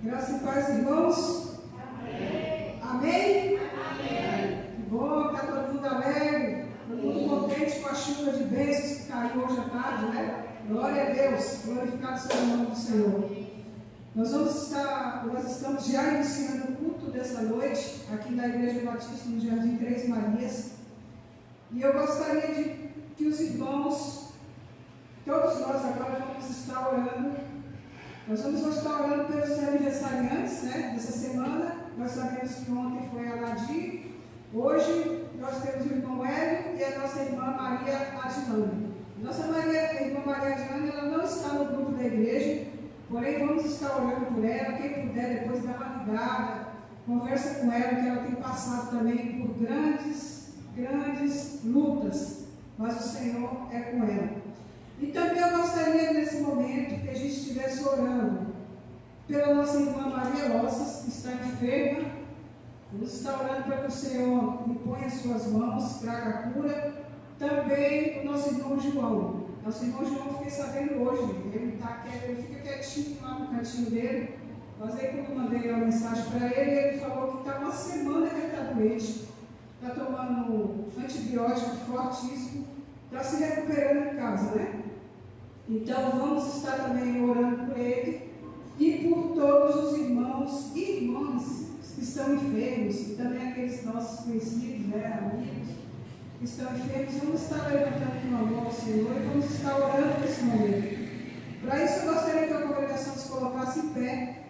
Graça e paz, irmãos. Amém. Amém? Amém. Que bom, está todo mundo alegre, todo mundo contente com a chuva de bênçãos que caiu hoje à tarde, né? Glória a Deus, glorificado seja o nome do Senhor. Nós estamos já iniciando o culto dessa noite, aqui na Igreja Batista no Jardim Três Marias. E eu gostaria de que os irmãos, todos nós agora vamos estar orando. Nós vamos estar orando pelos aniversariantes, né, dessa semana. Nós sabemos que ontem foi a Nadir. Hoje nós temos o irmão Hélio e a nossa irmã Maria Adilane. Nossa irmã Maria Adilane, ela não está no grupo da igreja, porém vamos estar orando por ela. Quem puder depois dar uma ligada, conversa com ela, que ela tem passado também por grandes lutas, mas o Senhor é com ela. E também eu gostaria nesse momento que a gente estivesse orando pela nossa irmã Maria Lossas, que está enferma. Vamos estar orando para que o Senhor imponha as suas mãos, traga a cura. Também o nosso irmão João. Nosso irmão João, fiquei sabendo hoje, ele fica quietinho lá no cantinho dele. Mas aí quando eu mandei uma mensagem para ele, ele falou que está uma semana que ele está doente, está tomando antibiótico fortíssimo, está se recuperando em casa, né? Então vamos estar também orando por ele e por todos os irmãos e irmãs que estão enfermos, e também aqueles nossos conhecidos, né, amigos que estão enfermos. Vamos estar levantando uma mão ao Senhor e vamos estar orando nesse momento. Para isso eu gostaria que a congregação se colocasse em pé,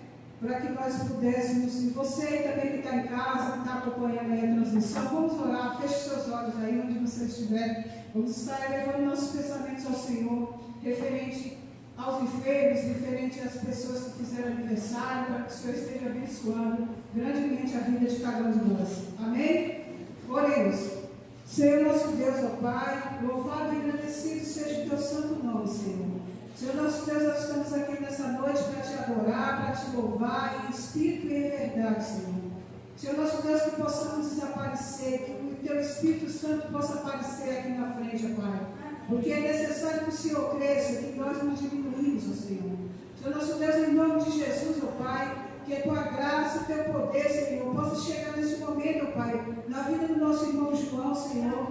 para que nós pudéssemos, e você também que está em casa, que está acompanhando aí a transmissão, vamos orar, feche seus olhos aí onde você estiver. Vamos estar elevando nossos pensamentos ao Senhor, referente aos enfermos, referente às pessoas que fizeram aniversário, para que o Senhor esteja abençoando grandemente a vida de cada um de nós. Amém? Oremos. Senhor nosso Deus, ó Pai, louvado e agradecido seja o teu santo nome, Senhor. Senhor nosso Deus, nós estamos aqui nessa noite para te adorar, para te louvar em espírito e em verdade, Senhor. Senhor nosso Deus, que possamos desaparecer, que o teu Espírito Santo possa aparecer aqui na frente, ó Pai. Porque é necessário que o Senhor cresça, que nós nos diminuímos, ó Senhor. Senhor nosso Deus, em nome de Jesus, ó Pai, que a tua graça, o teu poder, Senhor, possa chegar nesse momento, ó Pai, na vida do nosso irmão João, Senhor.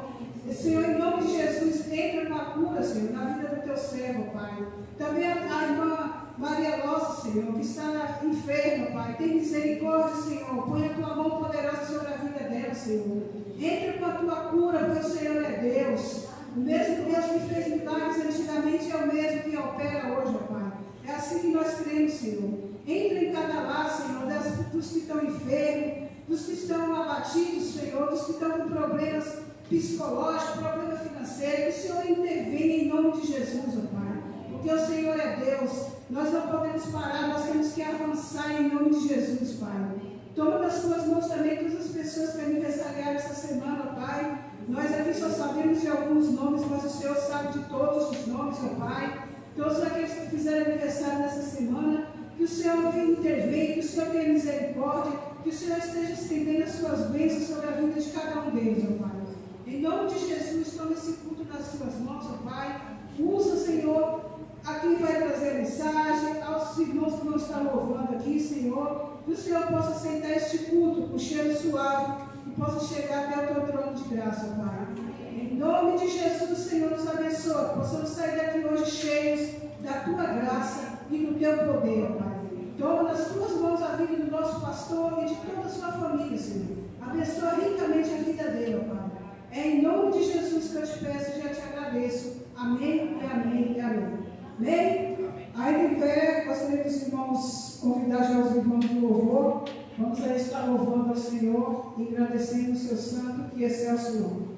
E, Senhor, em nome de Jesus, entra com a cura, Senhor, na vida do teu servo, Pai. Também a irmã Maria Lossa, Senhor, que está enferma, Pai. Tem misericórdia, Senhor. Põe a tua mão poderosa sobre a vida dela, Senhor. Entra com a tua cura, porque o Senhor é Deus. O mesmo Deus que fez milagres antigamente é o mesmo que opera hoje, ó Pai. É assim que nós cremos, Senhor. Entra em cada lar, Senhor, dos que estão enfermos, dos que estão abatidos, Senhor, dos que estão com problemas psicológicos, problema financeiro. Que o Senhor intervenha em nome de Jesus, ó Pai. Porque o Senhor é Deus. Nós não podemos parar, nós temos que avançar em nome de Jesus, Pai. Toma nas tuas mãos também todas as pessoas que aniversariaram essa semana, ó Pai. Nós aqui só sabemos de alguns nomes, mas o Senhor sabe de todos os nomes, ó Pai. Todos aqueles que fizeram aniversário nessa semana, que o Senhor venha intervir, que o Senhor tenha misericórdia, que o Senhor esteja estendendo as suas bênçãos sobre a vida de cada um deles, ó Pai. Em nome de Jesus, toma esse culto nas suas mãos, ó Pai. Usa, Senhor, a quem vai trazer a mensagem, aos irmãos que vão estar louvando aqui, Senhor. Que o Senhor possa aceitar este culto com cheiro suave e possa chegar até o teu trono de graça, ó Pai. Em nome de Jesus, Senhor, nos abençoa, que possamos sair daqui hoje cheios da tua graça e do teu poder, ó Pai. Toma nas tuas mãos a vida do nosso pastor e de toda a sua família, Senhor. Abençoa ricamente a vida dele, ó Pai. É em nome de Jesus que eu te peço e já te agradeço. Amém e amém e amém. Amém? Aí de pé, gostaria dos irmãos convidar já os irmãos do louvor. Vamos aí estar louvando ao Senhor e agradecendo o seu santo e excelso nome.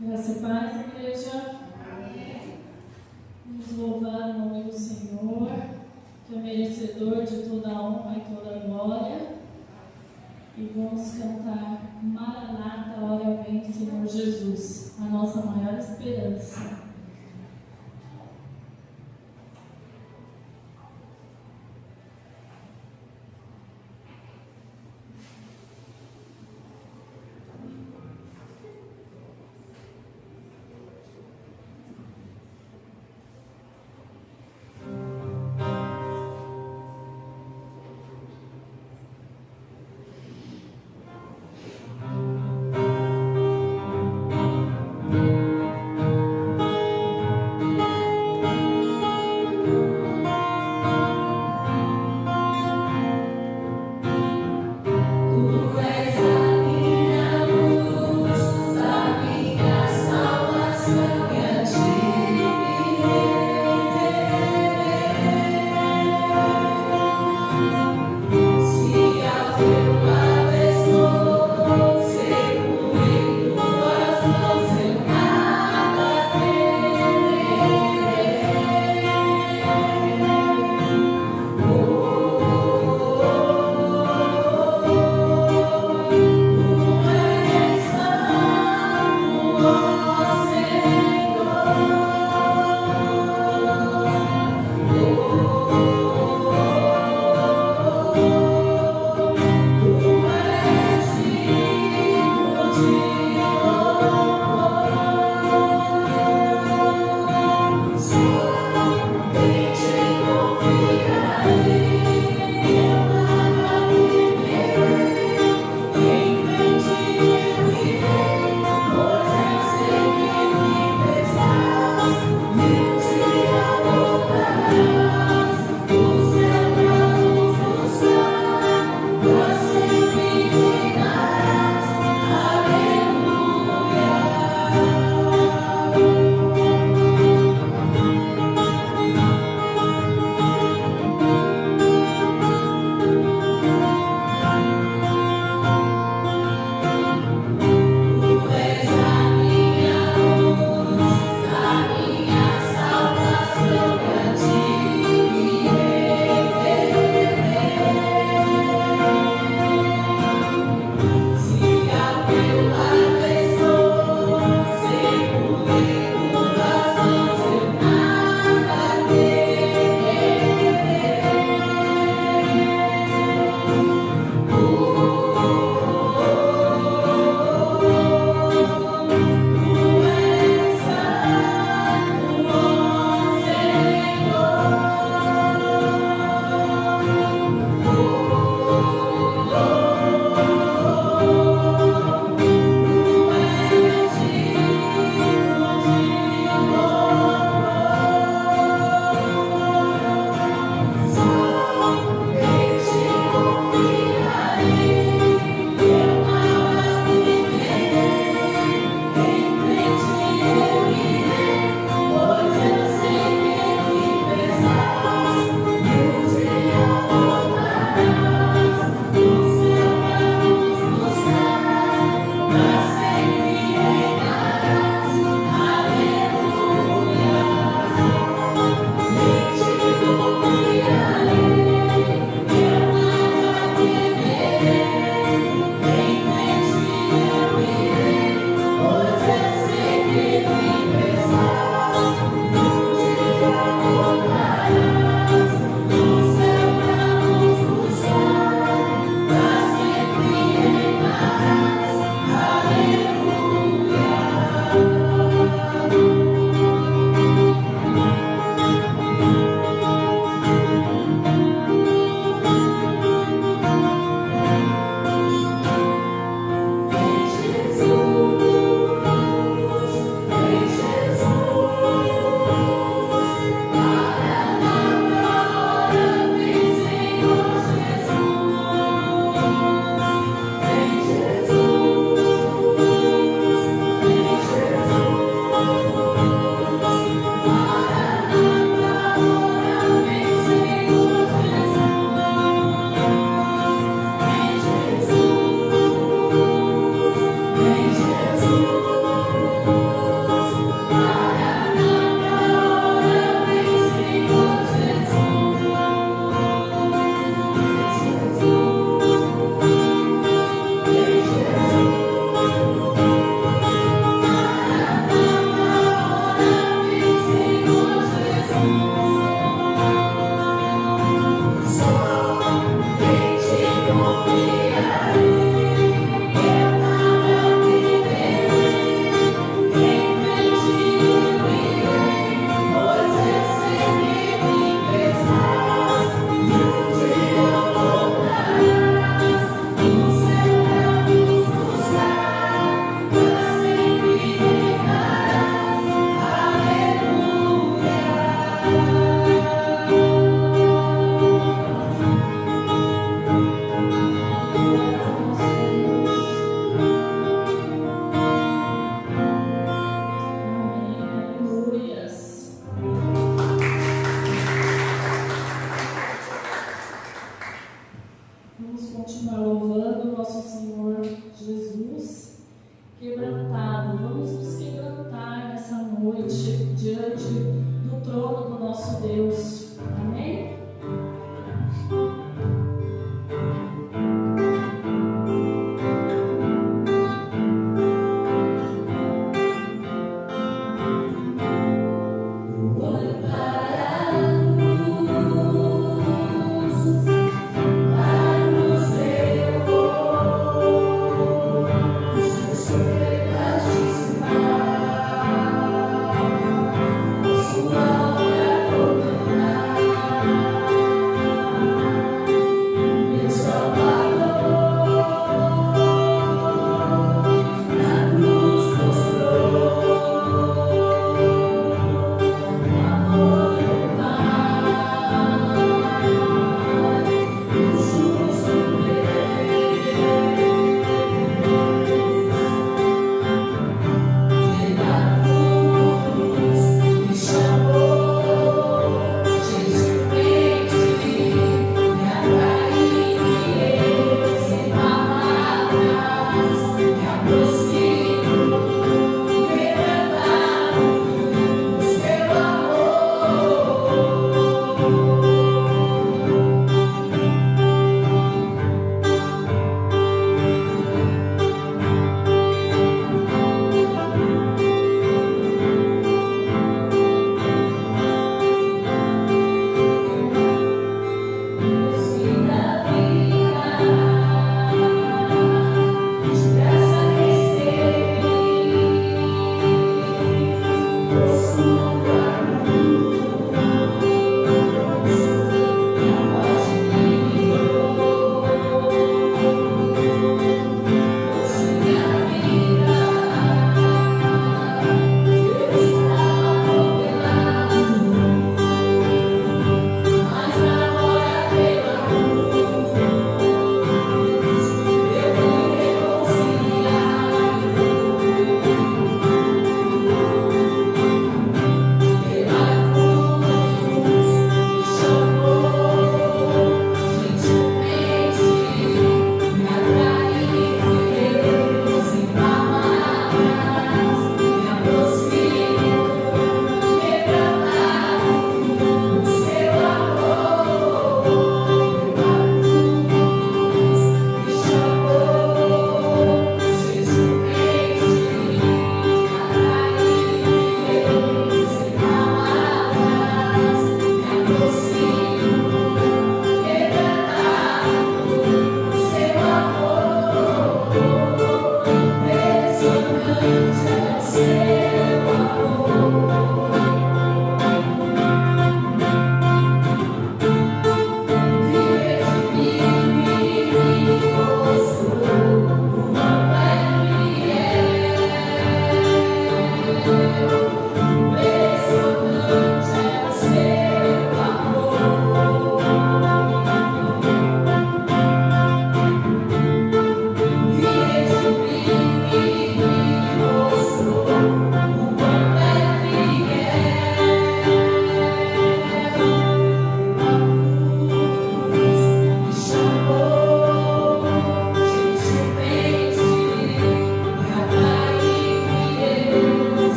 Graça e paz, igreja. Amém. Vamos louvar o nome do Senhor, que é merecedor de toda a honra e toda a glória. E vamos cantar Maranata, hora vem, Senhor Jesus, a nossa maior esperança.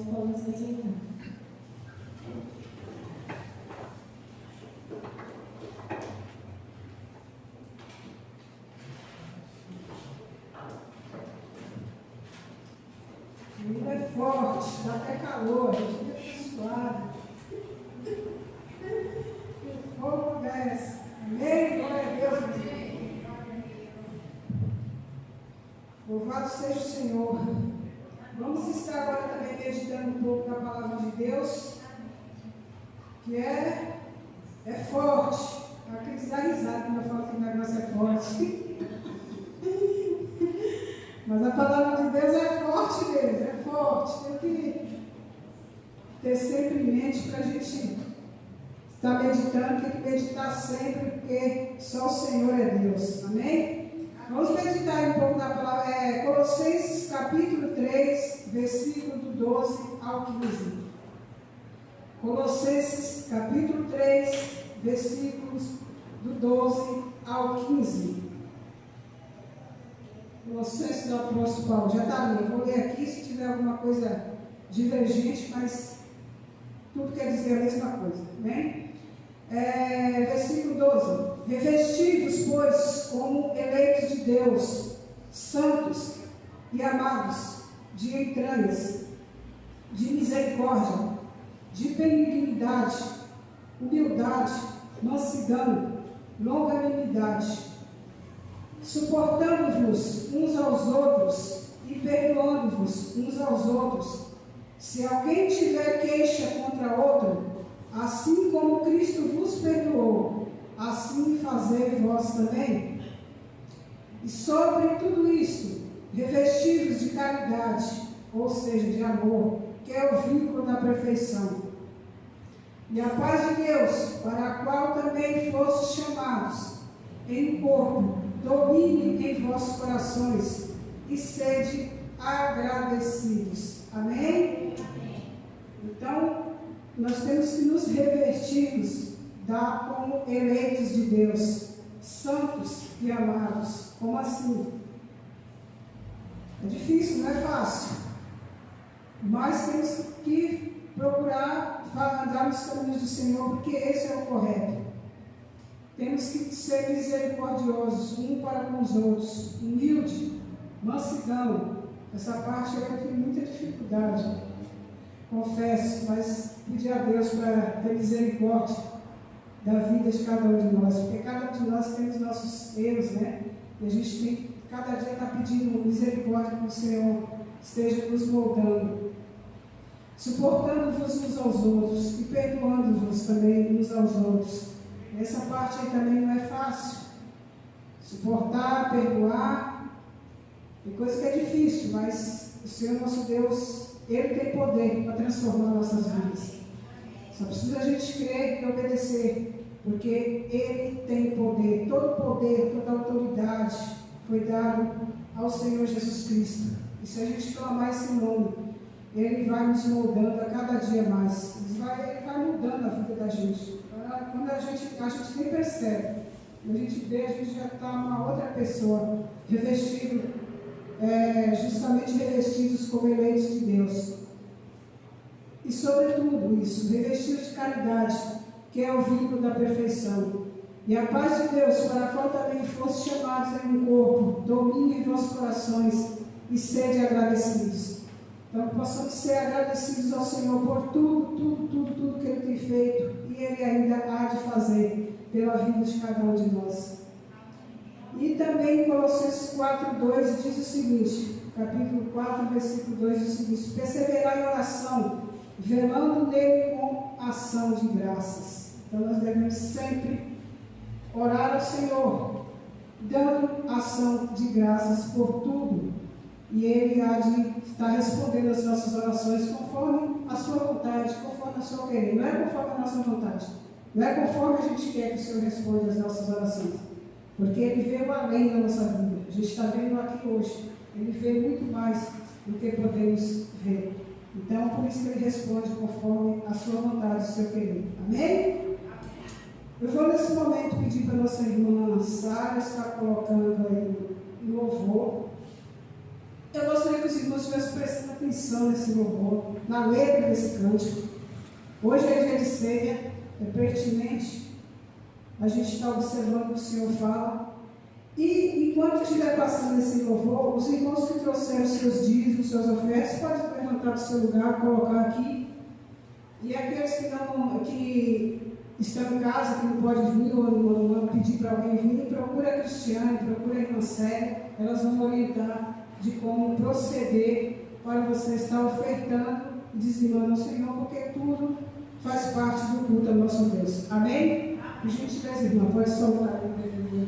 irmãos podem se aceitar. O mundo é forte, dá até calor, a gente fica suado. O fogo desce. Amém? Glória a Deus. Louvado seja o Senhor. Vamos estar agora também meditando um pouco na palavra de Deus, que é forte. A Cris dá risada quando eu falo que o negócio é forte. Mas a palavra de Deus é forte mesmo, é forte. Tem que ter sempre em mente para a gente estar meditando, tem que meditar sempre, porque só o Senhor é Deus. Amém? Vamos meditar um pouco na palavra, Colossenses capítulo 3, versículo do 12 ao 15. Colossenses capítulo 3, versículos do 12 ao 15. Colossenses do apóstolo Paulo, já está ali, eu vou ler aqui se tiver alguma coisa divergente, mas tudo quer dizer a mesma coisa, né? Versículo 12: revestivos, pois, como eleitos de Deus, santos e amados, de entranhas, de misericórdia, de benignidade, humildade, mansidão, longanimidade, suportando-vos uns aos outros e perdoando-vos uns aos outros. Se alguém tiver queixa contra outro, assim como Cristo vos perdoou, assim fazei vós também. E sobre tudo isto, revestivos de caridade, ou seja, de amor, que é o vínculo da perfeição. E a paz de Deus, para a qual também fostes chamados, em um corpo, domine em vossos corações e sede agradecidos. Amém? Então, nós temos que nos revestirmos como eleitos de Deus, santos e amados. Como assim? É difícil, não é fácil. Mas temos que procurar andar nos caminhos do Senhor, porque esse é o correto. Temos que ser misericordiosos um para com os outros, humilde, mansidão. Essa parte eu tenho muita dificuldade, confesso, mas pedir a Deus para ter misericórdia da vida de cada um de nós, porque cada um de nós tem os nossos erros, né? E a gente tem que cada dia estar pedindo misericórdia que o Senhor esteja nos moldando, suportando-vos uns aos outros e perdoando-vos também uns aos outros. Essa parte aí também não é fácil. Suportar, perdoar, tem coisa que é difícil, mas o Senhor nosso Deus, Ele tem poder para transformar nossas vidas. Só precisa a gente crer e obedecer, porque Ele tem poder. Todo poder, toda autoridade foi dado ao Senhor Jesus Cristo. E se a gente clamar esse nome, Ele vai nos moldando a cada dia mais. Ele vai mudando a vida da gente. Quando a gente nem percebe, quando a gente vê, a gente já está uma outra pessoa, revestido, justamente revestidos como eleitos de Deus. E sobretudo isso, revestidos de caridade, que é o vínculo da perfeição. E a paz de Deus, para a qual também fosse chamados em um corpo, domine em vossos corações e sede agradecidos. Então, possamos ser agradecidos ao Senhor por tudo que Ele tem feito e Ele ainda há de fazer pela vida de cada um de nós. E também em Colossenses 4:2 diz o seguinte, capítulo 4, versículo 2 diz o seguinte: perseverar em oração, velando nele com ação de graças. Então, nós devemos sempre orar ao Senhor, dando ação de graças por tudo. E Ele há de estar respondendo as nossas orações conforme a sua vontade, conforme a sua querer. Não é conforme a nossa vontade. Não é conforme a gente quer que o Senhor responda as nossas orações. Porque Ele veio além da nossa vida. A gente está vendo aqui hoje. Ele vê muito mais do que podemos ver. Então, por isso que Ele responde conforme a sua vontade, o seu querer. Amém? Eu vou nesse momento pedir para a nossa irmã Sara estar colocando aí o louvor. Eu gostaria que os irmãos estivessem prestando atenção nesse louvor, na letra desse cântico. Hoje é dia de ceia, é pertinente a gente estar observando o que o Senhor fala. E enquanto estiver passando esse louvor, os irmãos que trouxeram seus dízimos, suas ofertas, podem levantar do seu lugar, colocar aqui. E aqueles que estão em casa, que não podem vir, ou não pedir para alguém vir, procura a Cristiane, procura a irmã Célia, elas vão orientar de como proceder para você estar ofertando e dizimando ao Senhor, porque tudo faz parte do culto ao nosso Deus. Amém? E gentileza, irmã, pode soltar o DVD.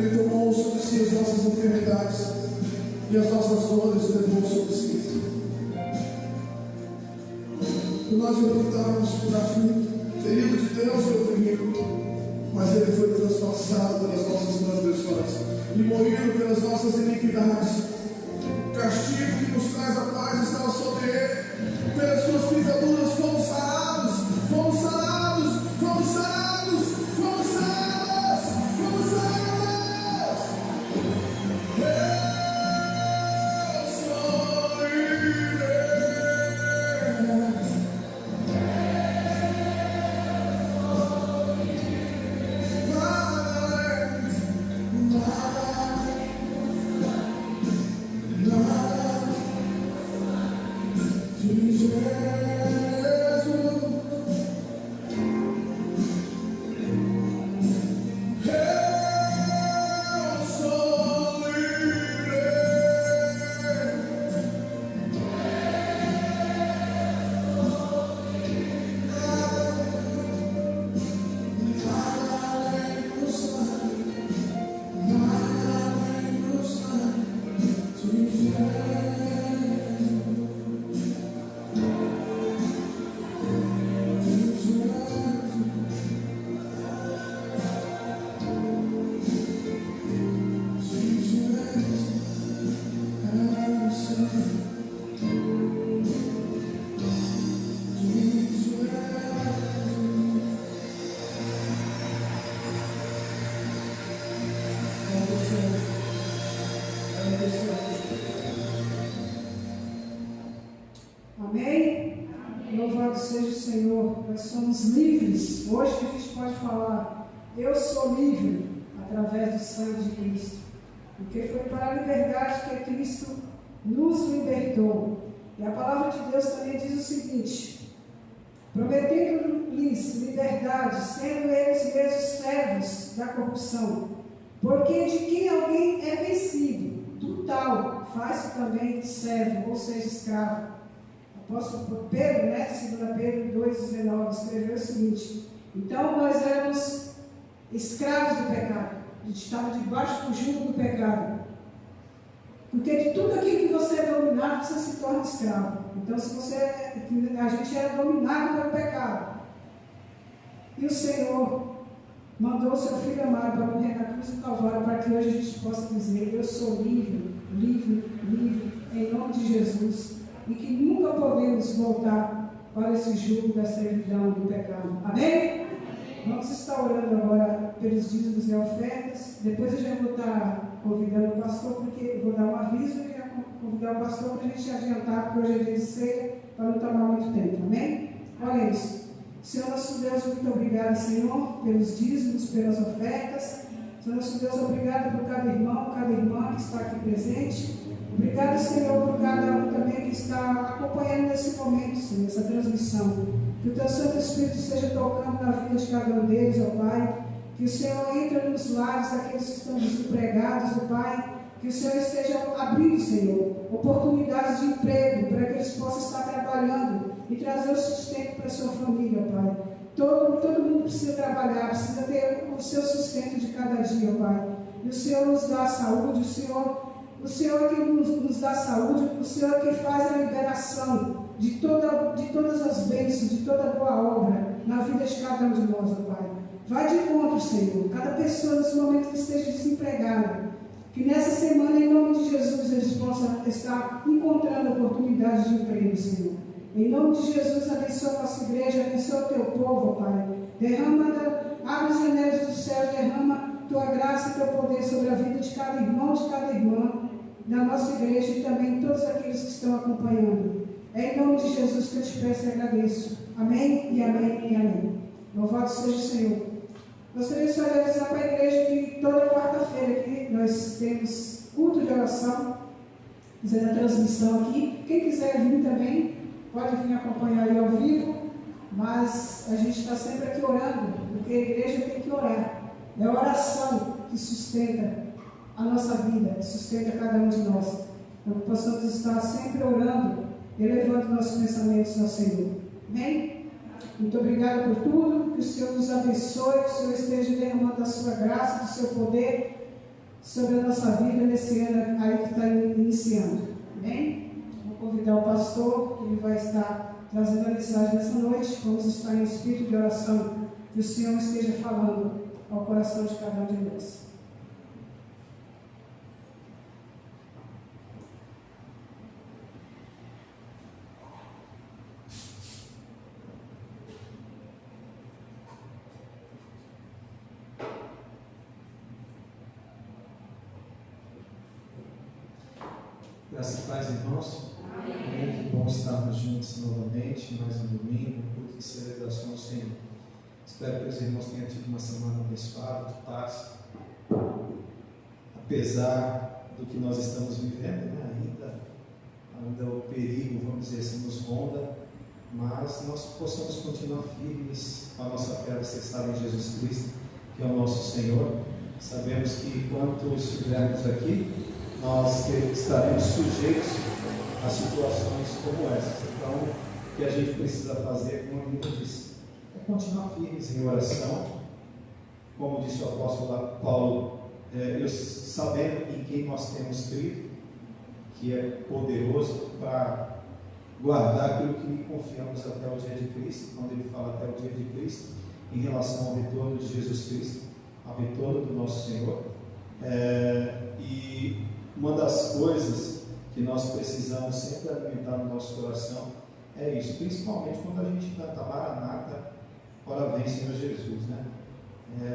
Ele tomou sobre si as nossas enfermidades e as nossas dores levou sobre si. E nós levantamos por aflito, ferido de Deus e oprimido, mas Ele foi transpassado pelas nossas transgressões e moído pelas nossas iniquidades. O castigo que nos traz a paz estava sobre Ele, pelas suas pisaduras fomos sarados, fomos sarados, fomos sarados, fomos sarados, fomos sarados. Eu sou livre. Amém? Louvado seja o Senhor. Nós somos livres. Hoje a gente pode falar: eu sou livre através do sangue de Cristo. Porque foi para a liberdade que Cristo nos libertou. E a palavra de Deus também diz o seguinte: prometendo-lhes liberdade, sendo eles mesmos servos da corrupção. Porque de quem alguém é vencido, do tal faz-se também servo, ou seja, escravo. O apóstolo Pedro, 2 Pedro 2,19, escreveu o seguinte: então nós éramos escravos do pecado, a gente estava debaixo do jugo do pecado, porque de tudo aquilo que você é dominado, você se torna escravo. Então, a gente era dominado pelo pecado, e o Senhor mandou o seu Filho amado para morrer na cruz do Calvário, para que hoje a gente possa dizer: eu sou livre, livre, livre, em nome de Jesus. E que nunca podemos voltar para esse jugo da servidão do pecado. Amém? Vamos estar orando agora pelos dízimos e ofertas. Depois eu já vou estar convidando o pastor, porque eu vou dar um aviso e já convidar o pastor para a gente adiantar, porque hoje é dia de ceia, para não tomar muito tempo. Amém? Olha isso. Senhor nosso Deus, muito obrigado, Senhor, pelos dízimos, pelas ofertas. Senhor nosso Deus, obrigado por cada irmão, cada irmã que está aqui presente. Obrigado, Senhor, por cada um também que está acompanhando nesse momento, Senhor, essa transmissão. Que o Teu Santo Espírito esteja tocando na vida de cada um deles, ó Pai. Que o Senhor entre nos lares daqueles que estão desempregados, ó Pai. Que o Senhor esteja abrindo, Senhor, oportunidades de emprego para que eles possam estar trabalhando e trazer o sustento para a sua família, ó Pai. Todo mundo precisa trabalhar, precisa ter o seu sustento de cada dia, ó Pai. E o Senhor nos dá a saúde, o Senhor que nos dá saúde, o Senhor que faz a liberação de todas as bênçãos, de toda boa obra na vida de cada um de nós, ó Pai. Vai de encontro, Senhor, cada pessoa nesse momento que esteja desempregada, que nessa semana, em nome de Jesus, eles possam estar encontrando oportunidades de emprego, Senhor. Em nome de Jesus, abençoa a nossa igreja, abençoa o Teu povo, ó Pai. Abre os janelas do céu, derrama Tua graça e Teu poder sobre a vida de cada irmão, de cada irmã, da nossa igreja e também todos aqueles que estão acompanhando. É em nome de Jesus que eu te peço e agradeço. Amém e amém e amém. Louvado seja o Senhor. Gostaria só de avisar para a igreja que toda quarta-feira aqui nós temos culto de oração, fazendo a transmissão aqui. Quem quiser vir também, pode vir acompanhar aí ao vivo, mas a gente está sempre aqui orando, porque a igreja tem que orar. É a oração que sustenta a nossa vida, que sustenta cada um de nós. Então, possamos estar sempre orando, elevando nossos pensamentos ao Senhor. Amém? Muito obrigada por tudo, que o Senhor nos abençoe, que o Senhor esteja derramando a sua graça, do seu poder sobre a nossa vida nesse ano aí que está iniciando. Amém? Vou convidar o pastor, que ele vai estar trazendo a mensagem nessa noite. Vamos estar em espírito de oração, que o Senhor esteja falando ao coração de cada um de nós. Graças e paz, irmãos. Amém. Que bom estarmos juntos novamente, mais um domingo, um culto de celebração ao Senhor. Espero que os irmãos tenham tido uma semana abençoada, de paz. Apesar do que nós estamos vivendo, né? ainda o perigo, vamos dizer assim, nos ronda, mas nós possamos continuar firmes com a nossa fé alicerçada em Jesus Cristo, que é o nosso Senhor. Sabemos que enquanto estivermos aqui, nós estaremos sujeitos a situações como essas. Então, o que a gente precisa fazer, como a Bíblia diz, é continuar firmes em oração, como disse o apóstolo Paulo, sabendo em quem nós temos crido, que é poderoso para guardar aquilo que confiamos até o dia de Cristo. Quando ele fala até o dia de Cristo, em relação ao retorno de Jesus Cristo, ao retorno do nosso Senhor. E uma das coisas que nós precisamos sempre alimentar no nosso coração é isso, principalmente quando a gente canta Maranata, ora vem Senhor Jesus, né?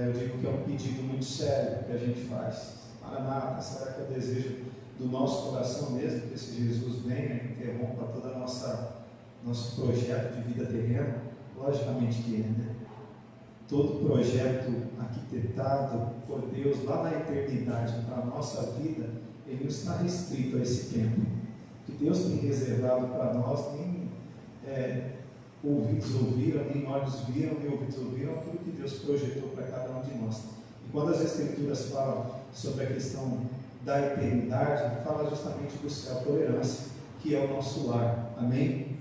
Eu digo que é um pedido muito sério que a gente faz. Maranata, será que é o desejo do nosso coração mesmo, que esse Jesus venha e interrompa todo nosso projeto de vida terrena? Logicamente que é, né? Todo projeto arquitetado por Deus lá na eternidade para a nossa vida, ele não está restrito a esse tempo. O que Deus tem reservado para nós, nem ouvidos ouviram, nem olhos viram, nem ouvidos ouviram aquilo que Deus projetou para cada um de nós. E quando as Escrituras falam sobre a questão da eternidade, fala justamente do céu, tolerância, que é o nosso lar. Amém?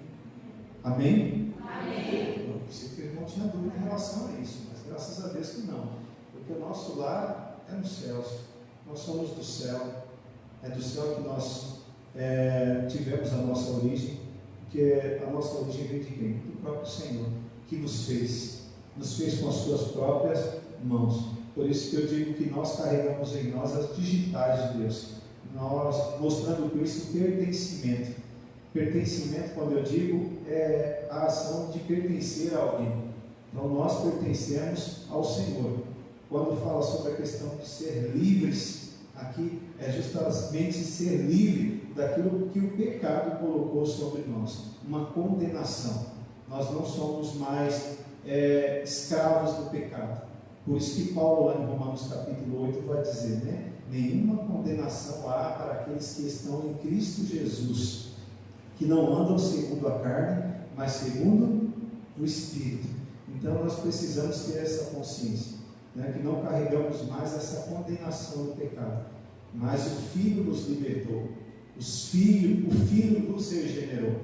Amém? Amém. Eu sei que eu não tinha dúvida em relação a isso, mas graças a Deus que não. Porque o nosso lar é nos céus. Nós somos do céu. É do céu que nós tivemos a nossa origem, porque a nossa origem vem de quem? Do próprio Senhor, que nos fez com as suas próprias mãos. Por isso que eu digo que nós carregamos em nós as digitais de Deus, nós mostrando com isso pertencimento. Pertencimento, quando eu digo, é a ação de pertencer a alguém. Então nós pertencemos ao Senhor. Quando fala sobre a questão de ser livres, aqui é justamente ser livre daquilo que o pecado colocou sobre nós, uma condenação. Nós não somos mais escravos do pecado. Por isso que Paulo, lá em Romanos capítulo 8, vai dizer, né? Nenhuma condenação há para aqueles que estão em Cristo Jesus, que não andam segundo a carne, mas segundo o Espírito. Então nós precisamos ter essa consciência, né, que não carregamos mais essa condenação do pecado, mas o Filho nos libertou, o Filho nos regenerou.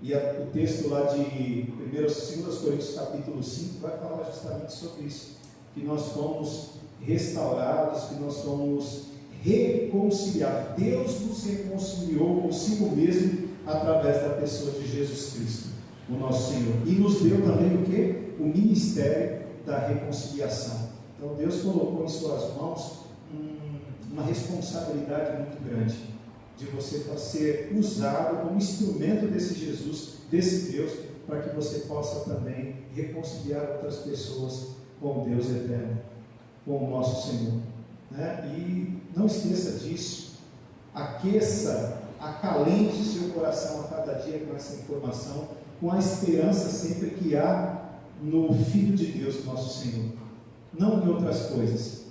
E o texto lá de 2 Coríntios capítulo 5 vai falar justamente sobre isso, que nós fomos restaurados, que nós fomos reconciliados. Deus nos reconciliou consigo mesmo através da pessoa de Jesus Cristo, o nosso Senhor, e nos deu também o quê? O ministério da reconciliação. Então Deus colocou em suas mãos uma responsabilidade muito grande, de você ser usado como instrumento desse Jesus, desse Deus, para que você possa também reconciliar outras pessoas com o Deus eterno, com o nosso Senhor, né? E não esqueça disso, acalente o seu coração a cada dia com essa informação, com a esperança sempre que há no Filho de Deus, nosso Senhor, não em outras coisas.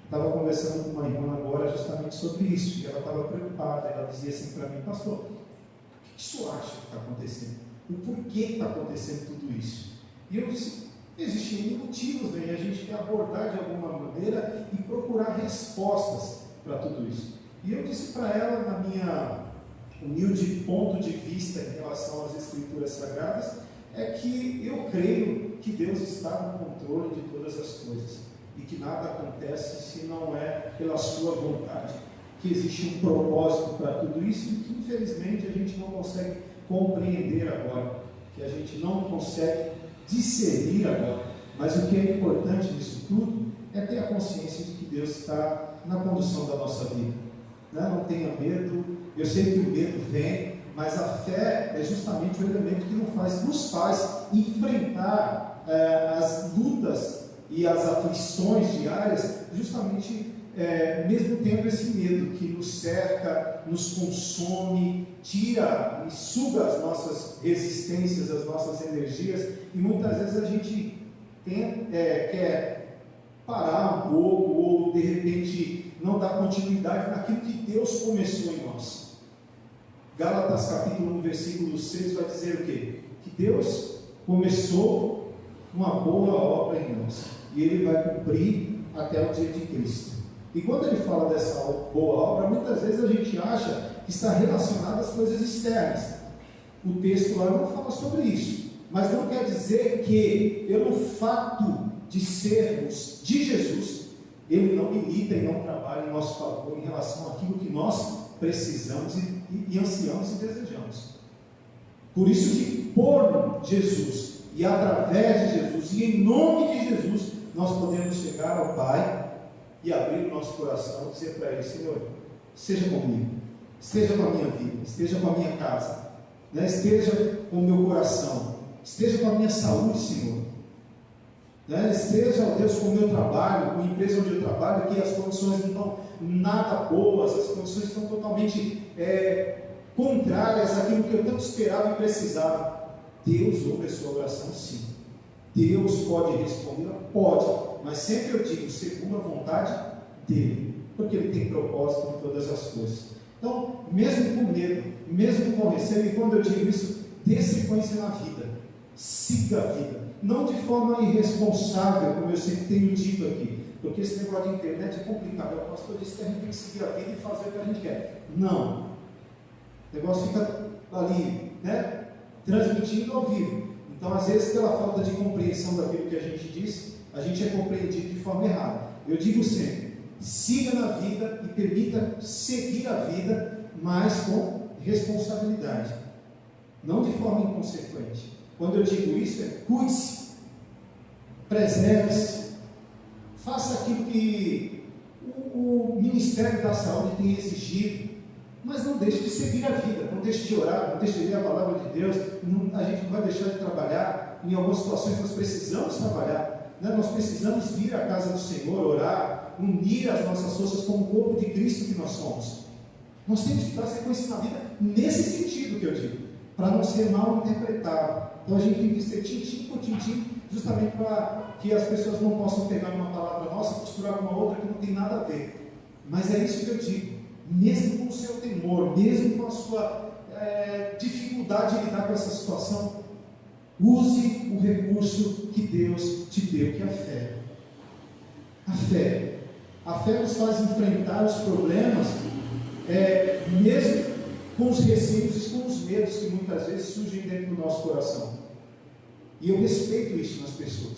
Estava conversando com uma irmã agora justamente sobre isso, e ela estava preocupada. Ela dizia assim para mim: pastor, o que o senhor acha que está acontecendo? O porquê está acontecendo tudo isso? E eu disse: existem motivos, né? E a gente quer abordar de alguma maneira e procurar respostas para tudo isso. E eu disse para ela, na minha humilde ponto de vista em relação às Escrituras Sagradas, é que eu creio que Deus está no controle de todas as coisas, e que nada acontece se não é pela sua vontade, que existe um propósito para tudo isso e que infelizmente a gente não consegue compreender agora, que a gente não consegue discernir agora. Mas o que é importante nisso tudo é ter a consciência de que Deus está na condução da nossa vida. Não tenha medo. Eu sei que o medo vem, mas a fé é justamente o elemento que nos faz enfrentar as lutas e as aflições diárias, justamente mesmo tendo esse medo que nos cerca, nos consome, tira e suga as nossas resistências, as nossas energias, e muitas vezes a gente quer parar um pouco, ou de repente não dar continuidade naquilo que Deus começou em nós. Gálatas capítulo 1, versículo 6 vai dizer o quê? Que Deus começou uma boa obra em nós, e Ele vai cumprir até o dia de Cristo. E quando Ele fala dessa boa obra, muitas vezes a gente acha que está relacionada às coisas externas. O texto lá não fala sobre isso, mas não quer dizer que, pelo fato de sermos de Jesus, Ele não milita e não trabalha em nosso favor em relação àquilo que nós precisamos e ansiamos e desejamos. Por isso que por Jesus e através de Jesus e em nome de Jesus nós podemos chegar ao Pai e abrir o nosso coração e dizer para Ele: Senhor, seja comigo, esteja com a minha vida, esteja com a minha casa, esteja com o meu coração, esteja com a minha saúde, Senhor, esteja, ó Deus, com o meu trabalho, com a empresa onde eu trabalho, que as condições não estão nada boas, as condições estão totalmente contrárias àquilo que eu tanto esperava e precisava. Deus ouve a sua oração, sim. Deus pode responder? Pode, mas sempre eu digo, segundo a vontade dEle, porque Ele tem propósito em todas as coisas. Então, mesmo com medo, mesmo com receio, e quando eu digo isso, dê sequência na vida, siga a vida, não de forma irresponsável, como eu sempre tenho dito aqui, porque esse negócio de internet é complicado. O pastor disse que a gente tem que seguir a vida e fazer o que a gente quer. Não, o negócio fica ali, transmitindo ao vivo. Então, às vezes, pela falta de compreensão daquilo que a gente diz, a gente é compreendido de forma errada. Eu digo sempre, siga na vida e permita seguir a vida, mas com responsabilidade, não de forma inconsequente. Quando eu digo isso, cuide-se, preserve-se, faça aquilo que o Ministério da Saúde tem exigido, mas não deixe de seguir a vida, não deixe de orar, não deixe de ler a palavra de Deus. A gente não vai deixar de trabalhar. Em algumas situações nós precisamos trabalhar, nós precisamos vir à casa do Senhor, orar, unir as nossas forças como o corpo de Cristo que nós somos. Nós temos que dar sequência na vida nesse sentido que eu digo, para não ser mal interpretado. Então a gente tem que ser tintim por tintim, justamente para que as pessoas não possam pegar uma palavra nossa e costurar com uma outra que não tem nada a ver. Mas é isso que eu digo, mesmo com o seu temor, mesmo com a sua dificuldade de lidar com essa situação, use o recurso que Deus te deu, que é a fé. A fé. A fé nos faz enfrentar os problemas, mesmo com os receios e com os medos que muitas vezes surgem dentro do nosso coração. E eu respeito isso nas pessoas.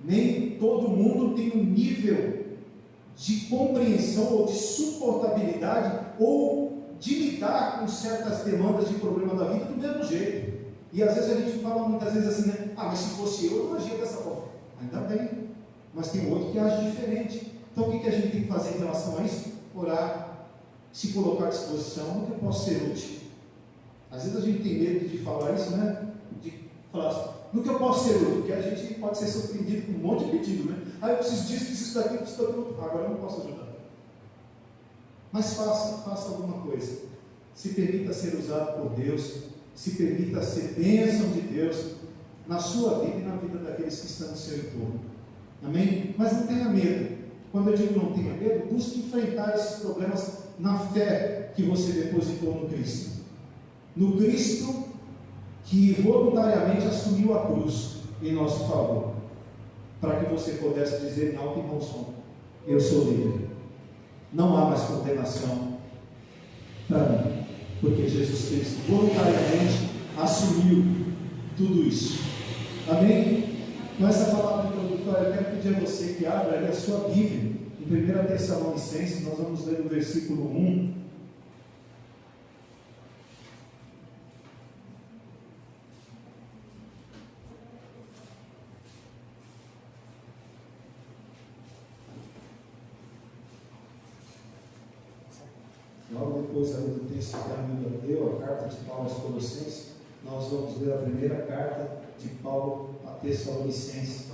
Nem todo mundo tem um nível de compreensão ou de suportabilidade ou de lidar com certas demandas de problema da vida do mesmo jeito. E às vezes a gente fala muitas vezes assim, mas se fosse eu não agia dessa forma. Ainda bem, mas tem outro que age diferente. Então o que a gente tem que fazer em relação a isso? Orar, se colocar à disposição, no que eu posso ser útil. Às vezes a gente tem medo de falar isso, de falar assim, no que eu posso ser útil, porque a gente pode ser surpreendido com um monte de pedido, eu preciso disso, preciso daquilo, preciso daquilo, agora eu não posso ajudar. Mas faça alguma coisa. Se permita ser usado por Deus, se permita ser bênção de Deus na sua vida e na vida daqueles que estão no seu entorno. Amém? Mas não tenha medo. Quando eu digo não tenha medo, busque enfrentar esses problemas na fé que você depositou no Cristo. No Cristo que voluntariamente assumiu a cruz em nosso favor, para que você pudesse dizer em alto e bom som: eu sou livre. Não há mais condenação para mim, porque Jesus Cristo voluntariamente assumiu tudo isso. Amém? Com essa palavra introdutória, eu quero pedir a você que abra ali a sua Bíblia, em 1 Tessalonicenses, nós vamos ler o versículo 1. Logo depois ali do texto que a Bíblia deu, a carta de Paulo aos Colossenses, nós vamos ler a primeira carta de Paulo a Tessalonicenses.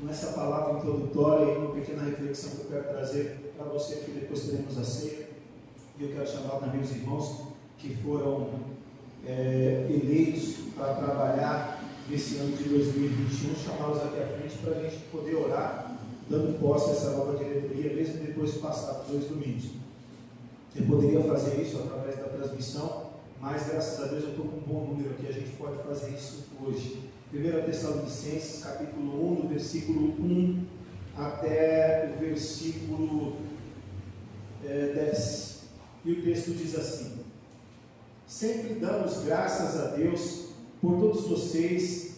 Com essa palavra introdutória e uma pequena reflexão que eu quero trazer para você, que depois teremos a ceia, e eu quero chamar também os irmãos que foram eleitos para trabalhar nesse ano de 2021, chamá-los aqui à frente para a gente poder orar, dando posse a essa nova diretoria, mesmo depois de passar por 2 domingos. Eu poderia fazer isso através da transmissão, mas graças a Deus eu estou com um bom número aqui, a gente pode fazer isso hoje. 1 Tessalonicenses, capítulo 1, do versículo 1 até o versículo 10. E o texto diz assim: sempre damos graças a Deus por todos vocês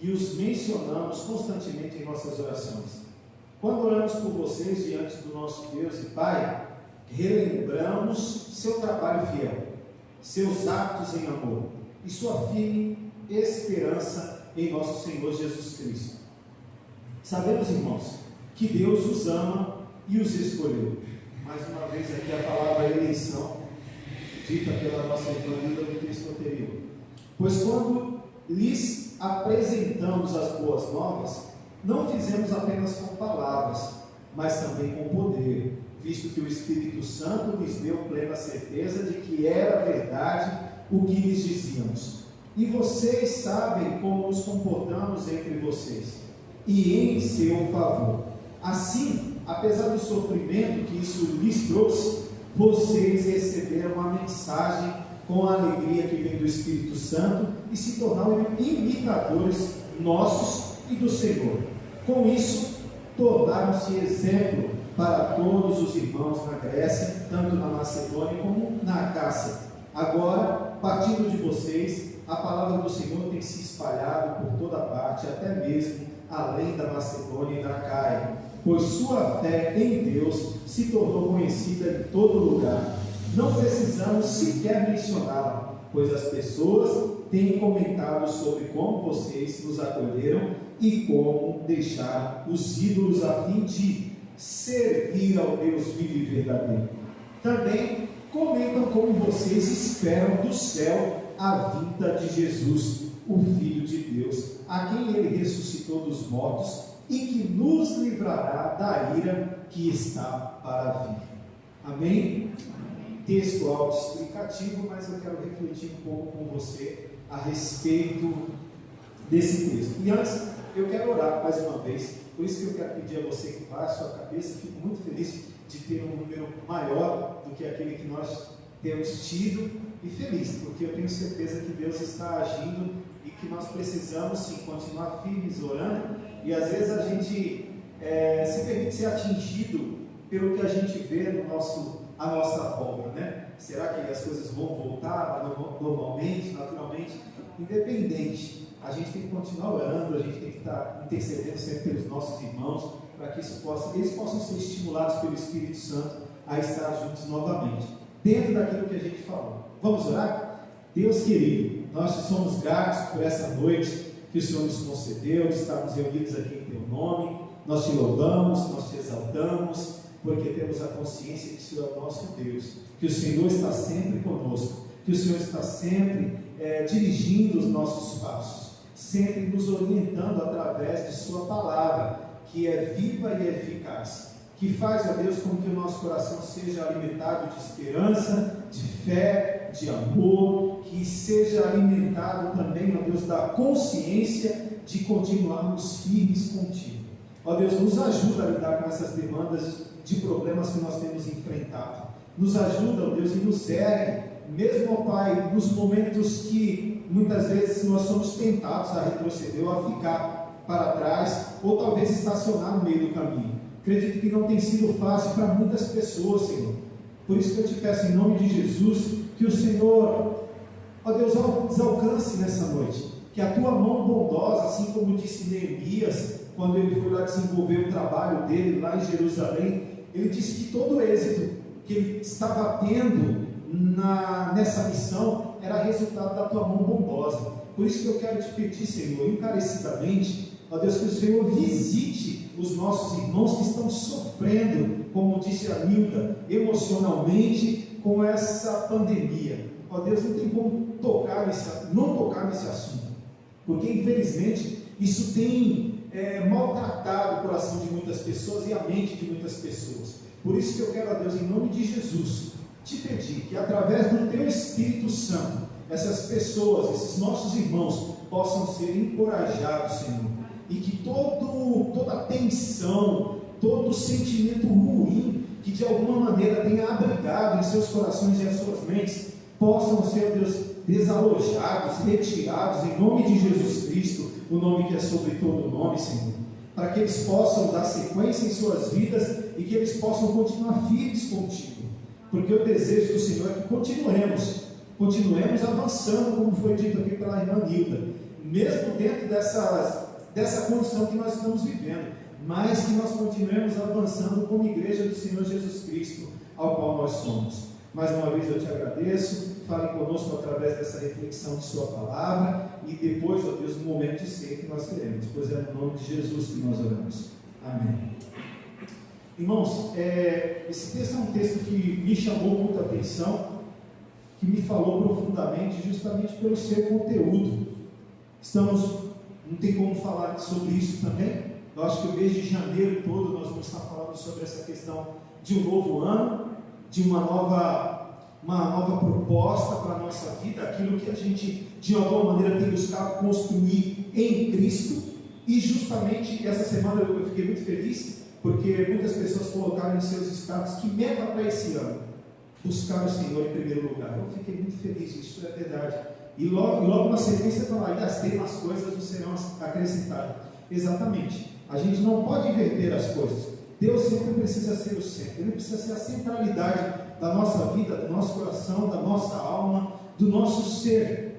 e os mencionamos constantemente em nossas orações. Quando oramos por vocês diante do nosso Deus e Pai, relembramos seu trabalho fiel, seus atos em amor e sua firme esperança em nosso Senhor Jesus Cristo. Sabemos, irmãos, que Deus os ama e os escolheu. Mais uma vez aqui a palavra eleição, dita pela nossa irmã no texto anterior. Pois quando lhes apresentamos as boas novas, não fizemos apenas com palavras, mas também com poder, visto que o Espírito Santo lhes deu plena certeza de que era verdade o que lhes dizíamos. E vocês sabem como nos comportamos entre vocês, e em seu favor. Assim, apesar do sofrimento que isso lhes trouxe, vocês receberam a mensagem com a alegria que vem do Espírito Santo e se tornaram imitadores nossos e do Senhor. Com isso, tornaram-se exemplo para todos os irmãos na Grécia, tanto na Macedônia como na Acácia. Agora, partindo de vocês, a palavra do Senhor tem se espalhado por toda parte, até mesmo além da Macedônia e da Acaia, pois sua fé em Deus se tornou conhecida em todo lugar. Não precisamos sequer mencioná-la, pois as pessoas têm comentado sobre como vocês nos acolheram e como deixaram os ídolos a fim de servir ao Deus vivo e verdadeiro. Também comentam como vocês esperam do céu a vinda de Jesus, o Filho de Deus, a quem Ele ressuscitou dos mortos e que nos livrará da ira que está para vir. Amém? Texto autoexplicativo, mas eu quero refletir um pouco com você a respeito desse texto. E antes, eu quero orar mais uma vez, por isso que eu quero pedir a você que baixe a sua cabeça. Fico muito feliz de ter um número maior do que aquele que nós temos tido, e feliz, porque eu tenho certeza que Deus está agindo e que nós precisamos sim continuar firmes orando, e às vezes a gente se permite ser atingido pelo que a gente vê a nossa volta, né? Será que as coisas vão voltar normalmente, naturalmente? Independente, a gente tem que continuar orando, a gente tem que estar intercedendo sempre pelos nossos irmãos, para que eles possam ser estimulados pelo Espírito Santo a estar juntos novamente, dentro daquilo que a gente falou. Vamos orar? Deus querido, nós te somos gratos por essa noite que o Senhor nos concedeu, de estarmos reunidos aqui em Teu nome. Nós te louvamos, nós te exaltamos, porque temos a consciência que o Senhor é o nosso Deus, que o Senhor está sempre conosco, que o Senhor está sempre dirigindo os nossos passos, sempre nos orientando através de Sua palavra, que é viva e eficaz, que faz, ó Deus, com que o nosso coração seja alimentado de esperança, de fé, de amor, que seja alimentado também, ó Deus, da consciência de continuarmos firmes contigo. Ó Deus, nos ajuda a lidar com essas demandas de problemas que nós temos enfrentado. Nos ajuda, ó Deus, e nos ergue, mesmo, ó Pai, nos momentos que muitas vezes nós somos tentados a retroceder ou a ficar para trás, ou talvez estacionar no meio do caminho. Acredito que não tem sido fácil para muitas pessoas, Senhor. Por isso que eu te peço em nome de Jesus, que o Senhor, Ó Deus, alcance nessa noite, que a tua mão bondosa, assim como disse Neemias, quando ele foi lá desenvolver o trabalho dele lá em Jerusalém, ele disse que todo o êxito que ele estava tendo nessa missão era resultado da tua mão bondosa. Por isso que eu quero te pedir, Senhor, encarecidamente, ó Deus, que o Senhor visite os nossos irmãos que estão sofrendo, como disse a Nilda, emocionalmente com essa pandemia. Ó Deus, não tem como não tocar nesse assunto, porque infelizmente isso tem maltratado o coração de muitas pessoas e a mente de muitas pessoas. Por isso que eu quero, a Deus, em nome de Jesus, te pedir que através do teu Espírito Santo, essas pessoas, esses nossos irmãos, possam ser encorajados, Senhor, e que toda tensão, todo sentimento ruim que de alguma maneira tenha abrigado em seus corações e as suas mentes, possam ser, Deus, desalojados, retirados em nome de Jesus Cristo, o nome que é sobre todo nome, Senhor, para que eles possam dar sequência em suas vidas e que eles possam continuar firmes contigo, porque o desejo do Senhor é que continuemos avançando, como foi dito aqui pela irmã Nilda, mesmo dentro dessa condição que nós estamos vivendo, mas que nós continuemos avançando como igreja do Senhor Jesus Cristo, ao qual nós somos. Mais uma vez eu te agradeço, fale conosco através dessa reflexão de sua palavra, e depois, ó Deus, no momento de ser que nós queremos, pois é no nome de Jesus que nós oramos. Amém. Irmãos, esse texto é um texto que me chamou muita atenção, que me falou profundamente, justamente pelo seu conteúdo. Não tem como falar sobre isso também. Eu acho que o mês de janeiro todo nós vamos estar falando sobre essa questão de um novo ano, de uma nova proposta para a nossa vida, aquilo que a gente de alguma maneira tem buscado construir em Cristo. E justamente essa semana eu fiquei muito feliz, porque muitas pessoas colocaram em seus status que meta para esse ano buscar o Senhor em primeiro lugar. Eu fiquei muito feliz, isso é verdade. E logo na sequência está lá, e as demais coisas não serão acrescentadas. Exatamente. A gente não pode inverter as coisas. Deus sempre precisa ser o centro, Ele precisa ser a centralidade da nossa vida, do nosso coração, da nossa alma, do nosso ser.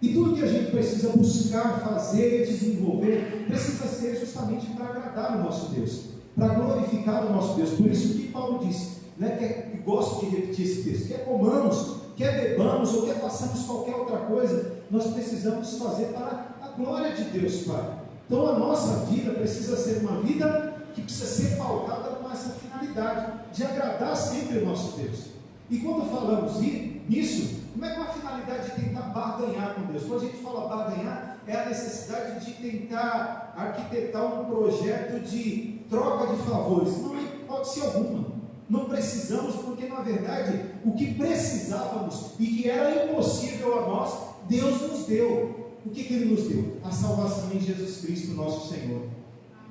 E tudo que a gente precisa buscar, fazer, desenvolver, precisa ser justamente para agradar o nosso Deus, para glorificar o nosso Deus. Por isso que Paulo disse, que gosto de repetir esse texto, quer comamos, quer bebamos ou quer façamos qualquer outra coisa, nós precisamos fazer para a glória de Deus, Pai. Então a nossa vida precisa ser uma vida que precisa ser pautada com essa finalidade, de agradar sempre o nosso Deus. E quando falamos nisso, como é que é a finalidade de tentar barganhar com Deus? Quando a gente fala barganhar, é a necessidade de tentar arquitetar um projeto de troca de favores. Não é hipótese alguma. Não precisamos, porque na verdade o que precisávamos e que era impossível a nós, Deus nos deu. O que Ele nos deu? A salvação em Jesus Cristo, nosso Senhor.